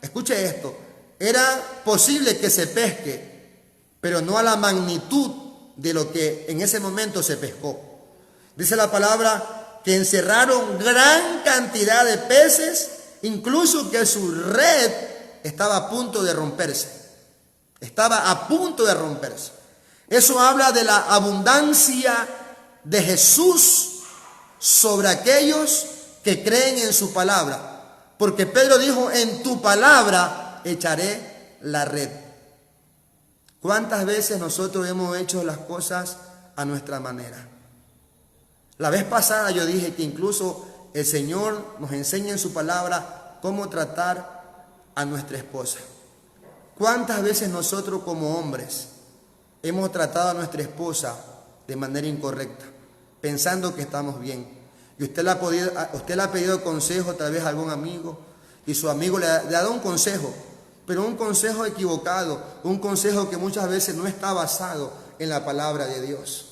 Escuche esto, era posible que se pesque, pero no a la magnitud de lo que en ese momento se pescó. Dice la palabra que encerraron gran cantidad de peces, incluso que su red estaba a punto de romperse. Estaba a punto de romperse. Eso habla de la abundancia de Jesús sobre aquellos que creen en su palabra. Porque Pedro dijo, en tu palabra echaré la red. ¿Cuántas veces nosotros hemos hecho las cosas a nuestra manera? La vez pasada yo dije que incluso el Señor nos enseña en su palabra cómo tratar a nuestra esposa. ¿Cuántas veces nosotros como hombres hemos tratado a nuestra esposa de manera incorrecta, pensando que estamos bien? Y usted le ha pedido consejo a través de algún amigo y su amigo le ha dado un consejo, pero un consejo equivocado, un consejo que muchas veces no está basado en la palabra de Dios.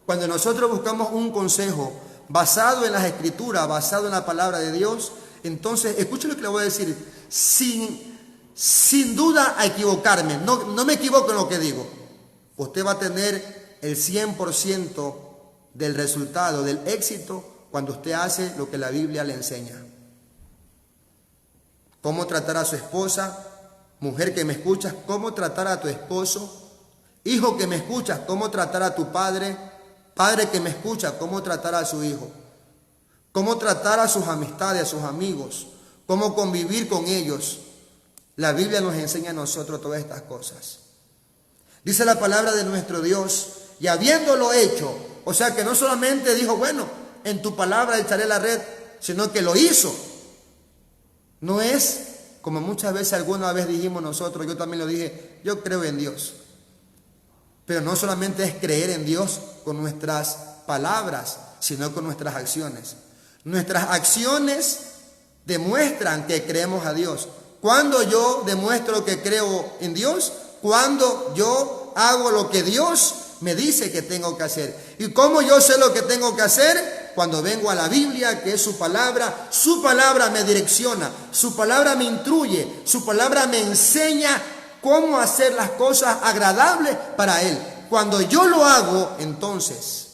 Cuando nosotros buscamos un consejo basado en las Escrituras, basado en la palabra de Dios, entonces, escuche lo que le voy a decir, sin duda a equivocarme, no me equivoco en lo que digo. Usted va a tener el 100% del resultado, del éxito, cuando usted hace lo que la Biblia le enseña. Cómo tratar a su esposa, mujer que me escuchas, cómo tratar a tu esposo, hijo que me escuchas, cómo tratar a tu padre, padre que me escucha, cómo tratar a su hijo, cómo tratar a sus amistades, a sus amigos, cómo convivir con ellos. La Biblia nos enseña a nosotros todas estas cosas. Dice la palabra de nuestro Dios, y habiéndolo hecho, o sea que no solamente dijo, bueno, en tu palabra echaré la red, sino que lo hizo. No es como muchas veces alguna vez dijimos nosotros, yo también lo dije, yo creo en Dios. Pero no solamente es creer en Dios con nuestras palabras, sino con nuestras acciones. Nuestras acciones demuestran que creemos a Dios. Cuando yo demuestro que creo en Dios, cuando yo hago lo que Dios me dice que tengo que hacer. ¿Y cómo yo sé lo que tengo que hacer? Cuando vengo a la Biblia, que es su palabra me direcciona, su palabra me instruye, su palabra me enseña cómo hacer las cosas agradables para Él. Cuando yo lo hago, entonces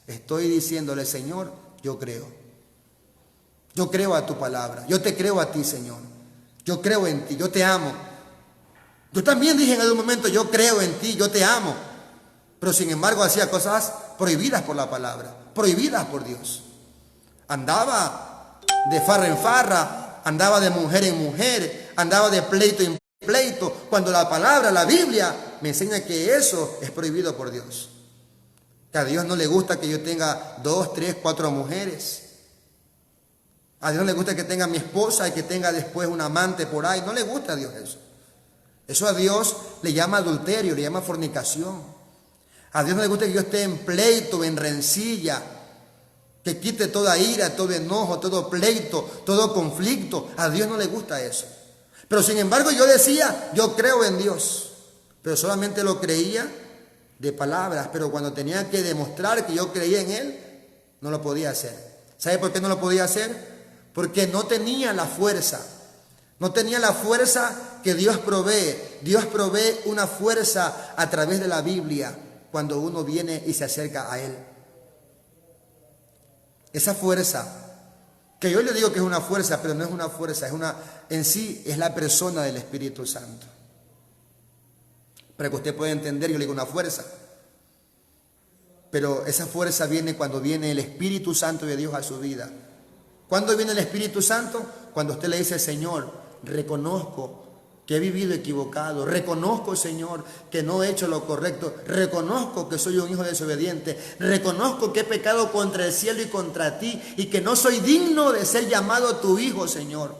estoy diciéndole, Señor, yo creo. Yo creo a tu palabra, yo te creo a ti, Señor. Yo creo en ti, yo te amo. Yo también dije en algún momento, yo creo en ti, yo te amo. Pero sin embargo hacía cosas prohibidas por la palabra, prohibidas por Dios. Andaba de farra en farra, andaba de mujer en mujer, andaba de pleito en pleito, cuando la palabra, la Biblia, me enseña que eso es prohibido por Dios. Que a Dios no le gusta que yo tenga 2, 3, 4 mujeres. A Dios no le gusta que tenga mi esposa y que tenga después un amante por ahí. No le gusta a Dios eso. Eso a Dios le llama adulterio, le llama fornicación. A Dios no le gusta que yo esté en pleito, en rencilla, que quite toda ira, todo enojo, todo pleito, todo conflicto. A Dios no le gusta eso. Pero sin embargo yo decía, yo creo en Dios. Pero solamente lo creía de palabras, pero cuando tenía que demostrar que yo creía en Él, no lo podía hacer. ¿Sabe por qué no lo podía hacer? Porque no tenía la fuerza. No tenía la fuerza que Dios provee. Dios provee una fuerza a través de la Biblia cuando uno viene y se acerca a Él. Esa fuerza, que yo le digo que es una fuerza, pero no es una fuerza, en sí es la persona del Espíritu Santo. Para que usted pueda entender, yo le digo una fuerza. Pero esa fuerza viene cuando viene el Espíritu Santo de Dios a su vida. ¿Cuándo viene el Espíritu Santo? Cuando usted le dice, Señor, reconozco que he vivido equivocado. Reconozco, Señor, que no he hecho lo correcto. Reconozco que soy un hijo desobediente. Reconozco que he pecado contra el cielo y contra ti y que no soy digno de ser llamado tu hijo, Señor.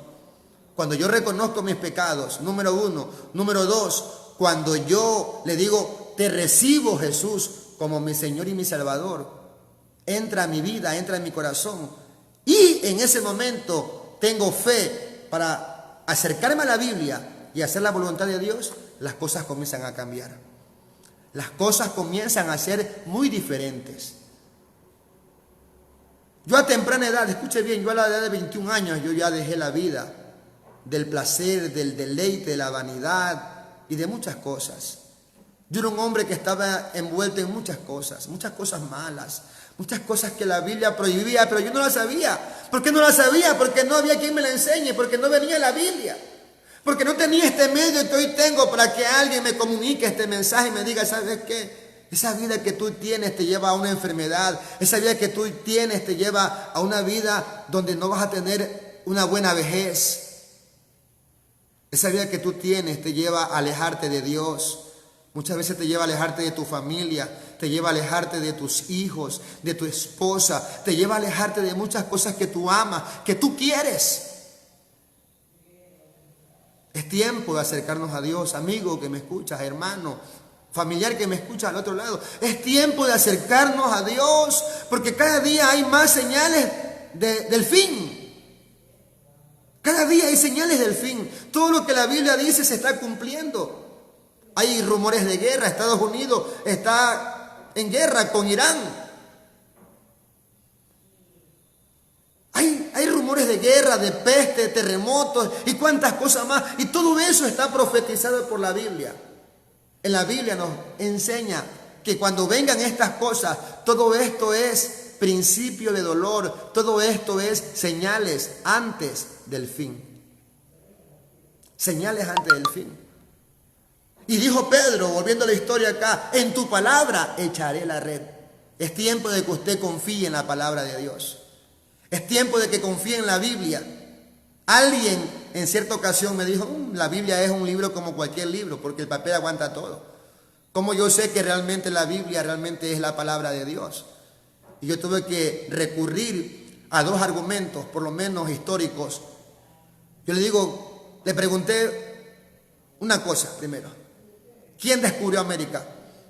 Cuando yo reconozco mis pecados, número uno. Número dos, cuando yo le digo, te recibo, Jesús, como mi Señor y mi Salvador. Entra a mi vida, entra en mi corazón. Y en ese momento tengo fe para acercarme a la Biblia y hacer la voluntad de Dios. Las cosas comienzan a cambiar. Las cosas comienzan a ser muy diferentes. Yo a temprana edad, escuche bien, yo a la edad de 21 años, yo ya dejé la vida del placer, del deleite, de la vanidad y de muchas cosas. Yo era un hombre que estaba envuelto en muchas cosas malas, muchas cosas que la Biblia prohibía, pero yo no las sabía. ¿Por qué no las sabía? Porque no había quien me la enseñe, porque no venía la Biblia, porque no tenía este medio que hoy tengo para que alguien me comunique este mensaje y me diga, ¿sabes qué? Esa vida que tú tienes te lleva a una enfermedad, esa vida que tú tienes te lleva a una vida donde no vas a tener una buena vejez. Esa vida que tú tienes te lleva a alejarte de Dios. Muchas veces te lleva a alejarte de tu familia, te lleva a alejarte de tus hijos, de tu esposa, te lleva a alejarte de muchas cosas que tú amas, que tú quieres. Es tiempo de acercarnos a Dios, amigo que me escuchas, hermano, familiar que me escucha al otro lado. Es tiempo de acercarnos a Dios, porque cada día hay más señales del fin. Cada día hay señales del fin. Todo lo que la Biblia dice se está cumpliendo. Hay rumores de guerra. Estados Unidos está en guerra con Irán. Hay rumores de guerra, de peste, terremotos y cuantas cosas más. Y todo eso está profetizado por la Biblia. En la Biblia nos enseña que cuando vengan estas cosas, todo esto es principio de dolor. Todo esto es señales antes del fin. Señales antes del fin. Y dijo Pedro, volviendo a la historia acá, en tu palabra echaré la red. Es tiempo de que usted confíe en la palabra de Dios. Es tiempo de que confíe en la Biblia. Alguien en cierta ocasión me dijo, la Biblia es un libro como cualquier libro, porque el papel aguanta todo. ¿Cómo yo sé que realmente la Biblia realmente es la palabra de Dios? Y yo tuve que recurrir a dos argumentos, por lo menos históricos. Yo le pregunté una cosa primero. ¿Quién descubrió América?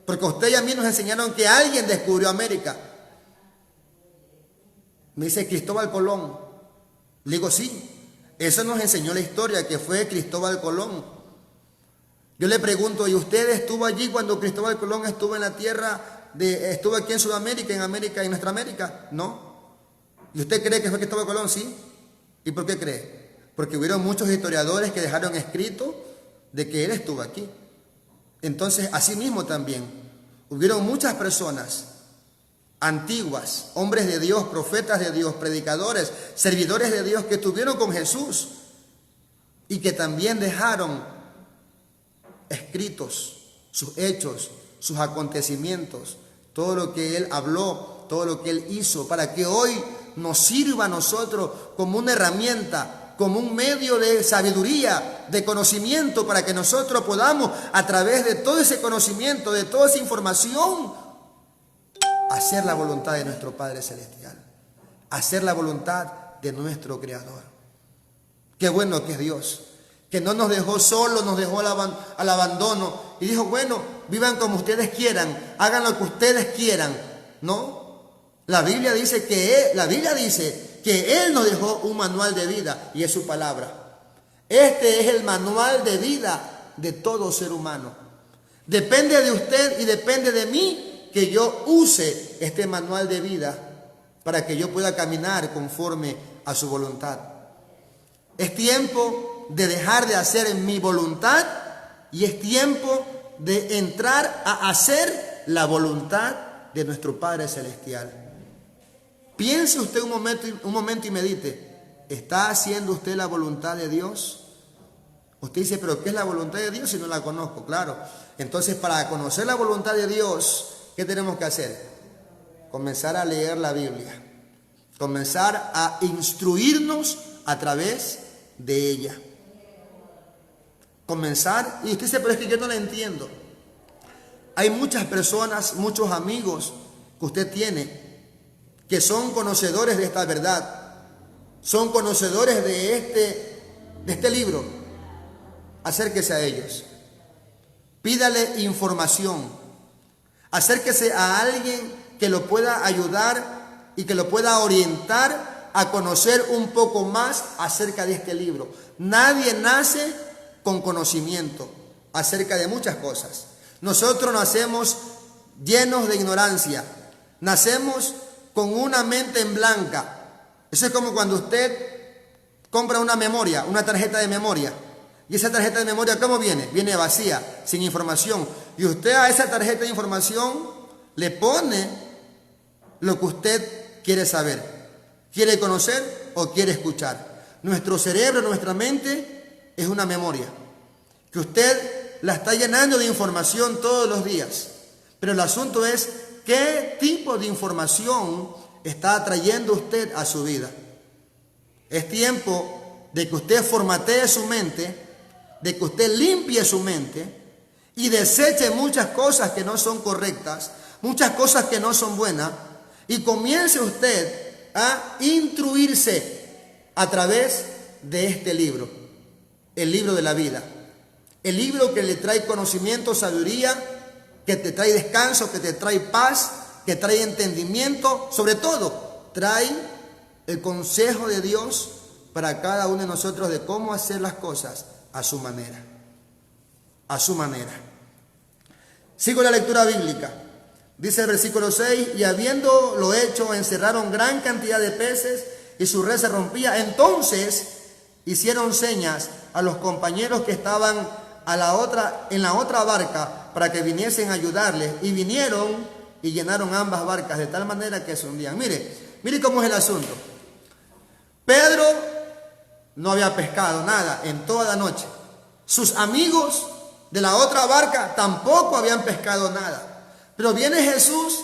Porque a usted y a mí nos enseñaron que alguien descubrió América. Me dice Cristóbal Colón. Le digo, sí, eso nos enseñó la historia, que fue Cristóbal Colón. Yo le pregunto, ¿y usted estuvo allí cuando Cristóbal Colón estuvo en la tierra, estuvo aquí en Sudamérica, en nuestra América? No. ¿Y usted cree que fue Cristóbal Colón? Sí. ¿Y por qué cree? Porque hubieron muchos historiadores que dejaron escrito de que él estuvo aquí. Entonces, asimismo también, hubieron muchas personas antiguas, hombres de Dios, profetas de Dios, predicadores, servidores de Dios que estuvieron con Jesús y que también dejaron escritos sus hechos, sus acontecimientos, todo lo que Él habló, todo lo que Él hizo, para que hoy nos sirva a nosotros como una herramienta, como un medio de sabiduría, de conocimiento, para que nosotros podamos, a través de todo ese conocimiento, de toda esa información, hacer la voluntad de nuestro Padre Celestial, hacer la voluntad de nuestro Creador. Qué bueno que es Dios, que no nos dejó solos, nos dejó al abandono y dijo, bueno, vivan como ustedes quieran, hagan lo que ustedes quieran. No, la Biblia dice que Él nos dejó un manual de vida y es su palabra. Este es el manual de vida de todo ser humano. Depende de usted y depende de mí que yo use este manual de vida para que yo pueda caminar conforme a su voluntad. Es tiempo de dejar de hacer mi voluntad y es tiempo de entrar a hacer la voluntad de nuestro Padre Celestial. Piense usted un momento y medite. ¿Está haciendo usted la voluntad de Dios? Usted dice, ¿pero qué es la voluntad de Dios si no la conozco? Claro. Entonces, para conocer la voluntad de Dios, ¿qué tenemos que hacer? Comenzar a leer la Biblia. Comenzar a instruirnos a través de ella. Comenzar, y usted dice, pero es que yo no la entiendo. Hay muchas personas, muchos amigos que usted tiene que son conocedores de esta verdad, son conocedores de este libro. Acérquese a ellos, pídale información, acérquese a alguien que lo pueda ayudar y que lo pueda orientar a conocer un poco más acerca de este libro. Nadie nace con conocimiento acerca de muchas cosas. Nosotros nacemos llenos de ignorancia, nacemos con una mente en blanca. Eso es como cuando usted compra una memoria, una tarjeta de memoria. Y esa tarjeta de memoria, ¿cómo viene? Viene vacía, sin información. Y usted a esa tarjeta de información le pone lo que usted quiere saber, quiere conocer o quiere escuchar. Nuestro cerebro, nuestra mente es una memoria que usted la está llenando de información todos los días. Pero el asunto es qué tipo de información está trayendo usted a su vida. Es tiempo de que usted formatee su mente, de que usted limpie su mente y deseche muchas cosas que no son correctas, muchas cosas que no son buenas, y comience usted a instruirse a través de este libro, el libro de la vida, el libro que le trae conocimiento, sabiduría, que te trae descanso, que te trae paz, que trae entendimiento, sobre todo trae el consejo de Dios para cada uno de nosotros de cómo hacer las cosas a su manera, a su manera. Sigo la lectura bíblica. Dice el versículo 6, y habiéndolo hecho, encerraron gran cantidad de peces y su red se rompía. Entonces hicieron señas a los compañeros que estaban en la otra barca para que viniesen a ayudarles, y vinieron y llenaron ambas barcas de tal manera que se hundían. Mire cómo es el asunto. Pedro no había pescado nada en toda la noche. Sus amigos de la otra barca tampoco habían pescado nada. Pero viene Jesús,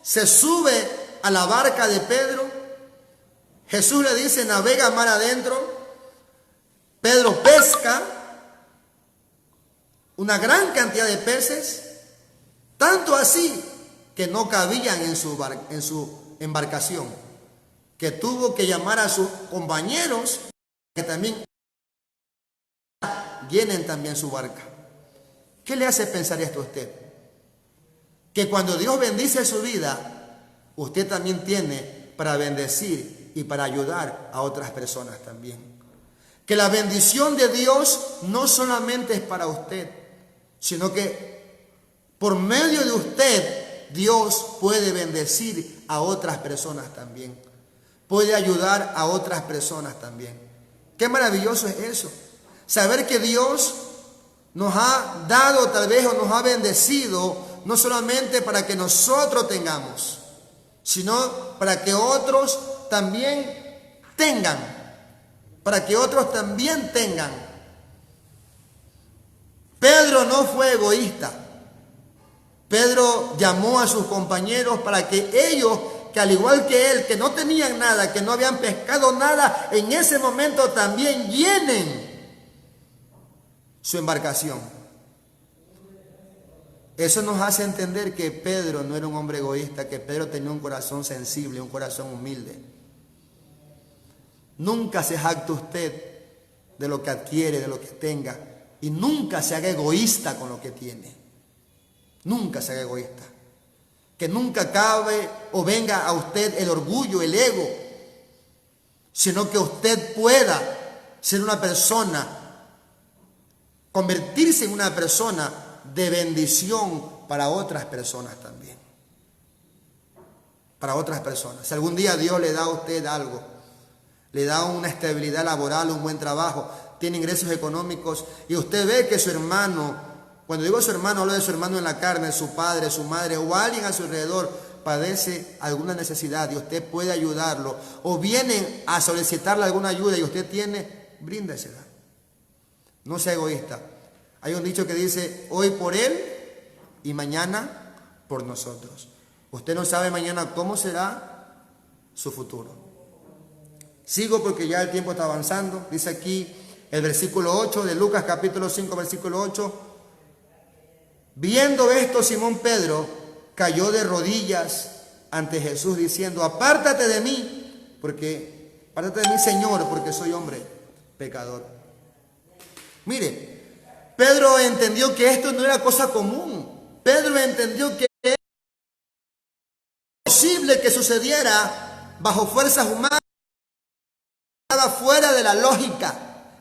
se sube a la barca de Pedro. Jesús le dice, navega mar adentro. Pedro pesca una gran cantidad de peces, tanto así que no cabían en su embarcación, que tuvo que llamar a sus compañeros que también llenen también su barca. ¿Qué le hace pensar esto a usted? Que cuando Dios bendice su vida, usted también tiene para bendecir y para ayudar a otras personas también. Que la bendición de Dios no solamente es para usted, sino que por medio de usted Dios puede bendecir a otras personas también. Puede ayudar a otras personas también. Qué maravilloso es eso. Saber que Dios nos ha dado tal vez o nos ha bendecido no solamente para que nosotros tengamos, sino para que otros también tengan. Para que otros también tengan. Pedro no fue egoísta. Pedro llamó a sus compañeros para que ellos, que al igual que él, que no tenían nada, que no habían pescado nada, en ese momento también llenen su embarcación. Eso nos hace entender que Pedro no era un hombre egoísta, que Pedro tenía un corazón sensible, un corazón humilde. Nunca se jacte usted de lo que adquiere, de lo que tenga, y nunca se haga egoísta con lo que tiene. Nunca se haga egoísta. Que nunca cabe o venga a usted el orgullo, el ego, sino que usted pueda ser una persona, convertirse en una persona de bendición para otras personas también. Para otras personas. Si algún día Dios le da a usted algo, le da una estabilidad laboral, un buen trabajo, tiene ingresos económicos y usted ve que su hermano, cuando digo su hermano, hablo de su hermano en la carne, su padre, su madre o alguien a su alrededor padece alguna necesidad y usted puede ayudarlo o vienen a solicitarle alguna ayuda y usted tiene, bríndesela. No sea egoísta. Hay un dicho que dice, hoy por él y mañana por nosotros. Usted no sabe mañana cómo será su futuro. Sigo porque ya el tiempo está avanzando. Dice aquí el versículo 8 de Lucas capítulo 5, versículo 8. Viendo esto, Simón Pedro cayó de rodillas ante Jesús diciendo, apártate de mí, Señor, porque soy hombre pecador. Mire, Pedro entendió que esto no era cosa común. Pedro entendió que era posible que sucediera bajo fuerzas humanas. Estaba fuera de la lógica,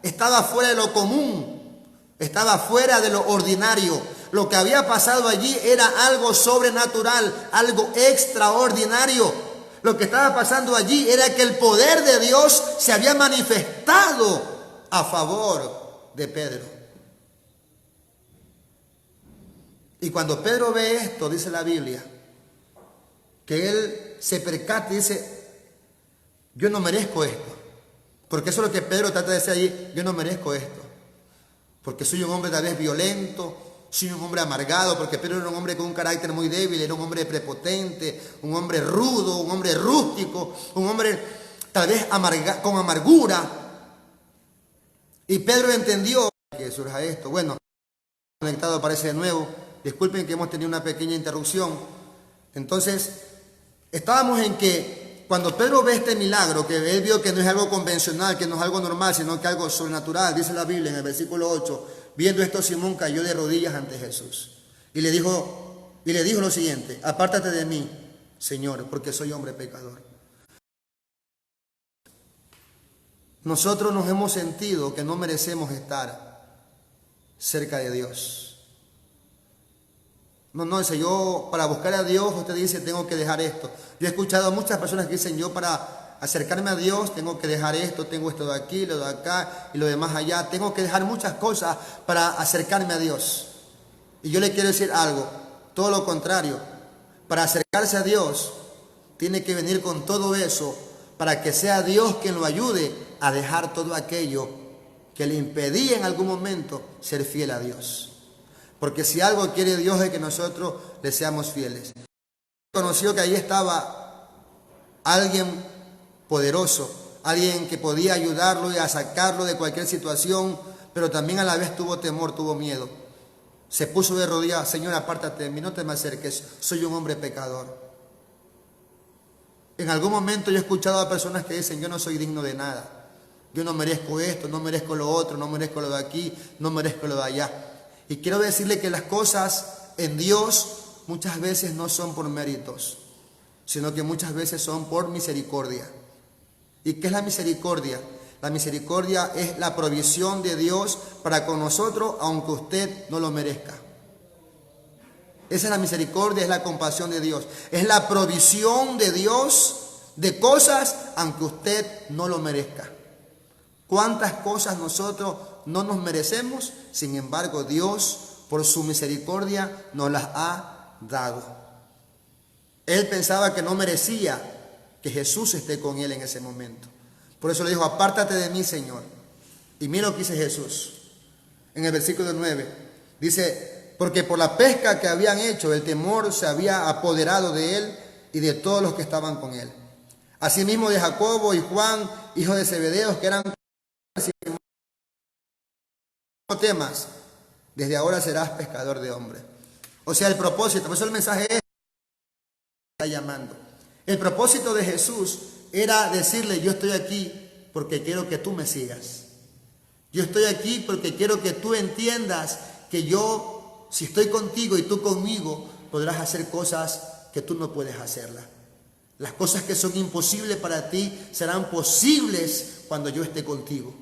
estaba fuera de lo común, estaba fuera de lo ordinario. Lo que había pasado allí era algo sobrenatural, algo extraordinario. Lo que estaba pasando allí era que el poder de Dios se había manifestado a favor de Pedro. Y cuando Pedro ve esto, dice la Biblia, que él se percata y dice, yo no merezco esto. Porque eso es lo que Pedro trata de decir allí, yo no merezco esto. Porque soy un hombre tal vez violento, soy un hombre amargado, porque Pedro era un hombre con un carácter muy débil, era un hombre prepotente, un hombre rudo, un hombre rústico, un hombre tal vez con amargura. Y Pedro entendió que surja esto. Bueno, conectado aparece de nuevo. Disculpen que hemos tenido una pequeña interrupción. Entonces, estábamos en que cuando Pedro ve este milagro, que él vio que no es algo convencional, que no es algo normal, sino que algo sobrenatural, dice la Biblia en el versículo 8, viendo esto Simón cayó de rodillas ante Jesús y le dijo lo siguiente, apártate de mí, Señor, porque soy hombre pecador. Nosotros nos hemos sentido que no merecemos estar cerca de Dios. No, dice, yo para buscar a Dios, usted dice, tengo que dejar esto. Yo he escuchado a muchas personas que dicen, yo para acercarme a Dios, tengo que dejar esto, tengo esto de aquí, lo de acá y lo demás allá. Tengo que dejar muchas cosas para acercarme a Dios. Y yo le quiero decir algo, todo lo contrario. Para acercarse a Dios, tiene que venir con todo eso para que sea Dios quien lo ayude a dejar todo aquello que le impedía en algún momento ser fiel a Dios. Porque si algo quiere Dios es que nosotros le seamos fieles. Conoció que ahí estaba alguien poderoso, alguien que podía ayudarlo y a sacarlo de cualquier situación, pero también a la vez tuvo temor, tuvo miedo. Se puso de rodillas, Señor, apártate de mí, no te me acerques, soy un hombre pecador. En algún momento yo he escuchado a personas que dicen, yo no soy digno de nada. Yo no merezco esto, no merezco lo otro, no merezco lo de aquí, no merezco lo de allá. Y quiero decirle que las cosas en Dios muchas veces no son por méritos, sino que muchas veces son por misericordia. ¿Y qué es la misericordia? La misericordia es la provisión de Dios para con nosotros, aunque usted no lo merezca. Esa es la misericordia, es la compasión de Dios. Es la provisión de Dios de cosas, aunque usted no lo merezca. ¿Cuántas cosas nosotros no nos merecemos? Sin embargo, Dios, por su misericordia, nos las ha dado. Él pensaba que no merecía que Jesús esté con él en ese momento. Por eso le dijo, apártate de mí, Señor. Y mira lo que dice Jesús. En el versículo 9, dice, porque por la pesca que habían hecho, el temor se había apoderado de él y de todos los que estaban con él. Asimismo de Jacobo y Juan, hijos de Zebedeo, que eran... No temas, desde ahora serás pescador de hombres. O sea, el propósito, por eso el mensaje es, está llamando. El propósito de Jesús era decirle, yo estoy aquí porque quiero que tú me sigas. Yo estoy aquí porque quiero que tú entiendas que yo, si estoy contigo y tú conmigo, podrás hacer cosas que tú no puedes hacerlas. Las cosas que son imposibles para ti serán posibles cuando yo esté contigo.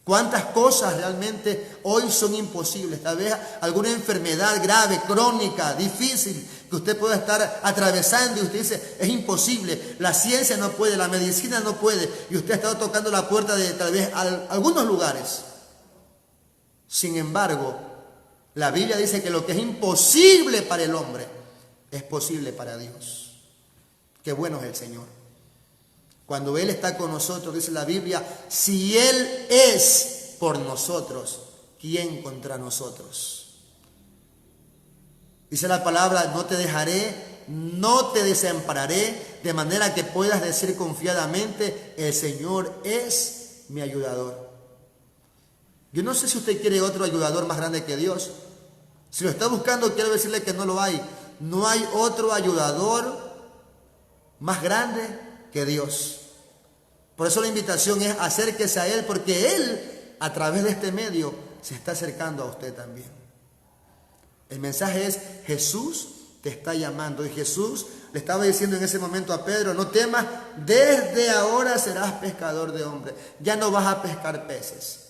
¿Cuántas cosas realmente hoy son imposibles? Tal vez alguna enfermedad grave, crónica, difícil, que usted pueda estar atravesando y usted dice, es imposible, la ciencia no puede, la medicina no puede, y usted ha estado tocando la puerta de tal vez algunos lugares. Sin embargo, la Biblia dice que lo que es imposible para el hombre es posible para Dios. Qué bueno es el Señor. Cuando Él está con nosotros, dice la Biblia, si Él es por nosotros, ¿quién contra nosotros? Dice la palabra, no te dejaré, no te desampararé, de manera que puedas decir confiadamente, el Señor es mi ayudador. Yo no sé si usted quiere otro ayudador más grande que Dios. Si lo está buscando, quiero decirle que no lo hay. No hay otro ayudador más grande que Dios. Por eso la invitación es acérquese a Él, porque Él, a través de este medio, se está acercando a usted también. El mensaje es, Jesús te está llamando. Y Jesús le estaba diciendo en ese momento a Pedro, no temas, desde ahora serás pescador de hombres. Ya no vas a pescar peces.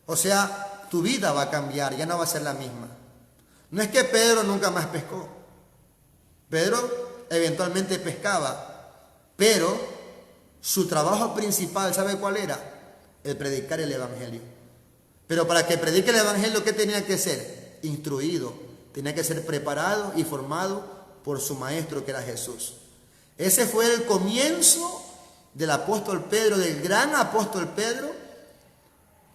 O sea, tu vida va a cambiar, ya no va a ser la misma. No es que Pedro nunca más pescó. Pedro eventualmente pescaba, pero su trabajo principal, ¿sabe cuál era? El predicar el Evangelio. Pero para que predique el Evangelio, ¿qué tenía que ser? Instruido. Tenía que ser preparado y formado por su maestro, que era Jesús. Ese fue el comienzo del apóstol Pedro, del gran apóstol Pedro,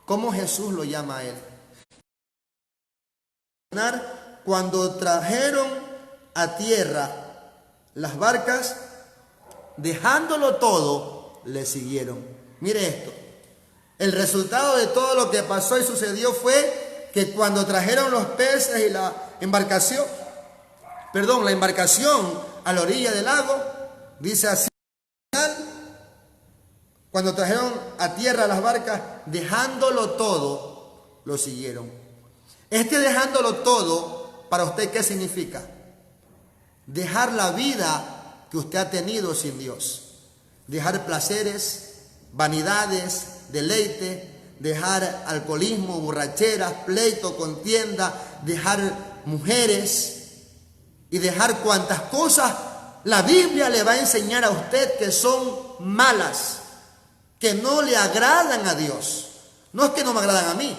como Jesús lo llama a él. Cuando trajeron a tierra las barcas, dejándolo todo, le siguieron. Mire esto. El resultado de todo lo que pasó y sucedió fue que cuando trajeron los peces y la embarcación a la orilla del lago, dice así, cuando trajeron a tierra las barcas, dejándolo todo, lo siguieron. Dejándolo todo, para usted, ¿qué significa? Dejar la vida que usted ha tenido sin Dios. Dejar placeres, vanidades, deleite, dejar alcoholismo, borracheras, pleito, contienda, dejar mujeres y dejar cuantas cosas la Biblia le va a enseñar a usted que son malas, que no le agradan a Dios. No es que no me agradan a mí,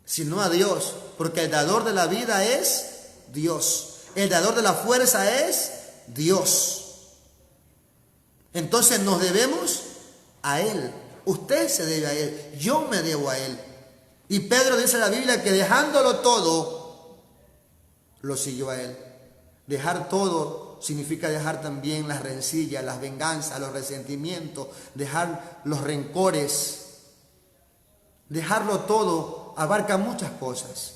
sino a Dios, porque el dador de la vida es Dios. El dador de la fuerza es Dios. Entonces nos debemos a Él. Usted se debe a Él. Yo me debo a Él. Y Pedro dice en la Biblia que dejándolo todo, lo siguió a Él. Dejar todo significa dejar también las rencillas, las venganzas, los resentimientos, dejar los rencores. Dejarlo todo abarca muchas cosas.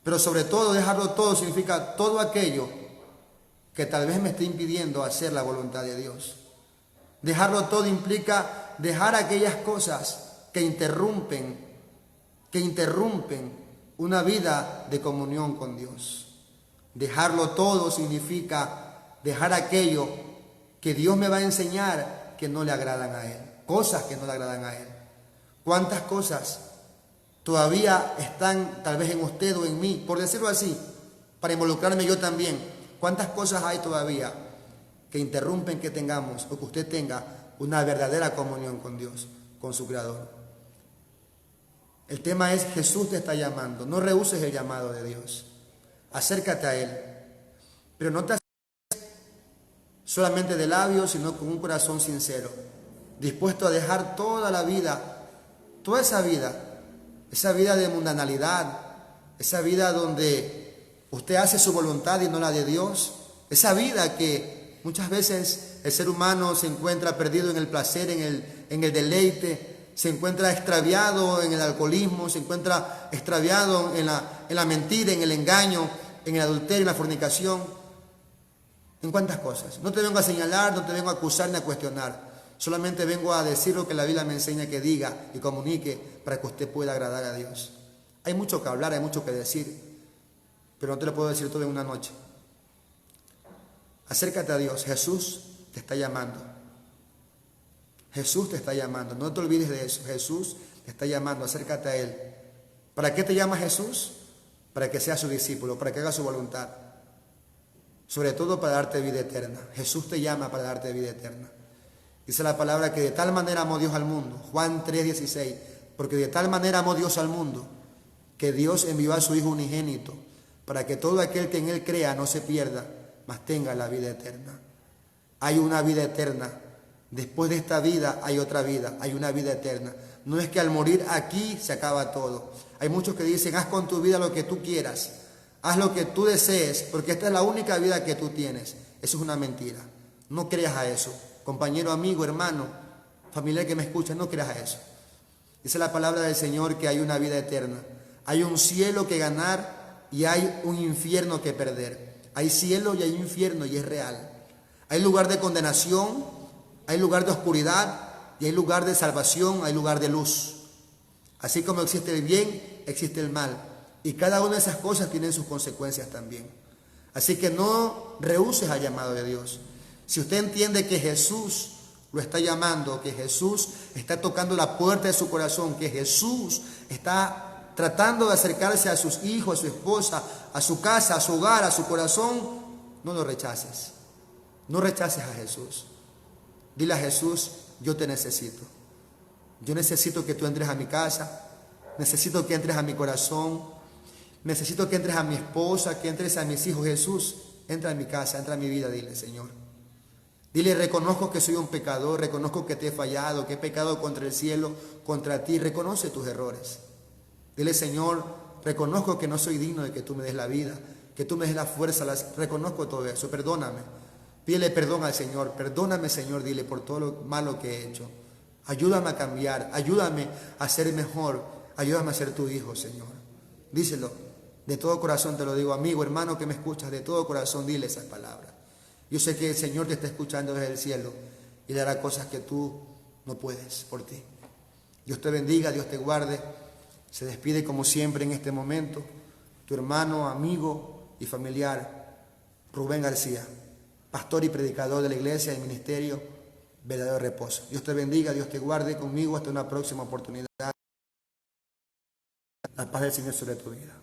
Pero sobre todo dejarlo todo significa todo aquello que tal vez me esté impidiendo hacer la voluntad de Dios. Dejarlo todo implica dejar aquellas cosas que interrumpen una vida de comunión con Dios. Dejarlo todo significa dejar aquello que Dios me va a enseñar que no le agradan a Él. Cosas que no le agradan a Él. ¿Cuántas cosas todavía están tal vez en usted o en mí? Por decirlo así, para involucrarme yo también. ¿Cuántas cosas hay todavía que interrumpen que tengamos o que usted tenga una verdadera comunión con Dios, con su Creador? El tema es, Jesús te está llamando. No rehuses el llamado de Dios. Acércate a Él. Pero no te acerques solamente de labios, sino con un corazón sincero, dispuesto a dejar toda la vida, toda esa vida de mundanalidad, esa vida donde usted hace su voluntad y no la de Dios, esa vida que muchas veces el ser humano se encuentra perdido en el placer, en el deleite, se encuentra extraviado en el alcoholismo, se encuentra extraviado en la mentira, en el engaño, en el adulterio, en la fornicación, en cuántas cosas. No te vengo a señalar, no te vengo a acusar ni a cuestionar, solamente vengo a decir lo que la Biblia me enseña que diga y comunique para que usted pueda agradar a Dios. Hay mucho que hablar, hay mucho que decir, pero no te lo puedo decir todo en una noche. Acércate a Dios. Jesús te está llamando. Jesús te está llamando. No te olvides de eso. Jesús te está llamando, acércate a Él. ¿Para qué te llama Jesús? Para que seas su discípulo, para que hagas su voluntad. Sobre todo para darte vida eterna. Jesús te llama para darte vida eterna. Dice la palabra que de tal manera amó Dios al mundo. Juan 3:16. Porque de tal manera amó Dios al mundo, que Dios envió a su Hijo unigénito, para que todo aquel que en Él crea no se pierda, mas tenga la vida eterna. Hay una vida eterna. Después de esta vida hay otra vida, hay una vida eterna. No es que al morir aquí se acaba todo. Hay muchos que dicen, haz con tu vida lo que tú quieras, haz lo que tú desees, porque esta es la única vida que tú tienes. Eso es una mentira. No creas a eso. Compañero, amigo, hermano, familiar que me escucha, no creas a eso. Dice la palabra del Señor que hay una vida eterna. Hay un cielo que ganar y hay un infierno que perder. Hay cielo y hay infierno y es real. Hay lugar de condenación, hay lugar de oscuridad y hay lugar de salvación, hay lugar de luz. Así como existe el bien, existe el mal. Y cada una de esas cosas tienen sus consecuencias también. Así que no rehúses al llamado de Dios. Si usted entiende que Jesús lo está llamando, que Jesús está tocando la puerta de su corazón, que Jesús está tratando de acercarse a sus hijos, a su esposa, a su casa, a su hogar, a su corazón, no lo rechaces. No rechaces a Jesús. Dile a Jesús, yo te necesito. Yo necesito que tú entres a mi casa, necesito que entres a mi corazón, necesito que entres a mi esposa, que entres a mis hijos. Jesús, entra en mi casa, entra en mi vida, dile, Señor. Dile, reconozco que soy un pecador, reconozco que te he fallado, que he pecado contra el cielo, contra ti. Reconoce tus errores. Dile, Señor, reconozco que no soy digno de que tú me des la vida, que tú me des la fuerza, reconozco todo eso, perdóname. Pídele perdón al Señor, perdóname, Señor, dile, por todo lo malo que he hecho. Ayúdame a cambiar, ayúdame a ser mejor, ayúdame a ser tu hijo, Señor. Díselo, de todo corazón te lo digo, amigo, hermano que me escuchas, de todo corazón dile esas palabras. Yo sé que el Señor te está escuchando desde el cielo y le hará cosas que tú no puedes por ti. Dios te bendiga, Dios te guarde. Se despide como siempre en este momento tu hermano, amigo y familiar Rubén García, pastor y predicador de la iglesia y ministerio Verdadero Reposo. Dios te bendiga, Dios te guarde conmigo hasta una próxima oportunidad. La paz del Señor sobre tu vida.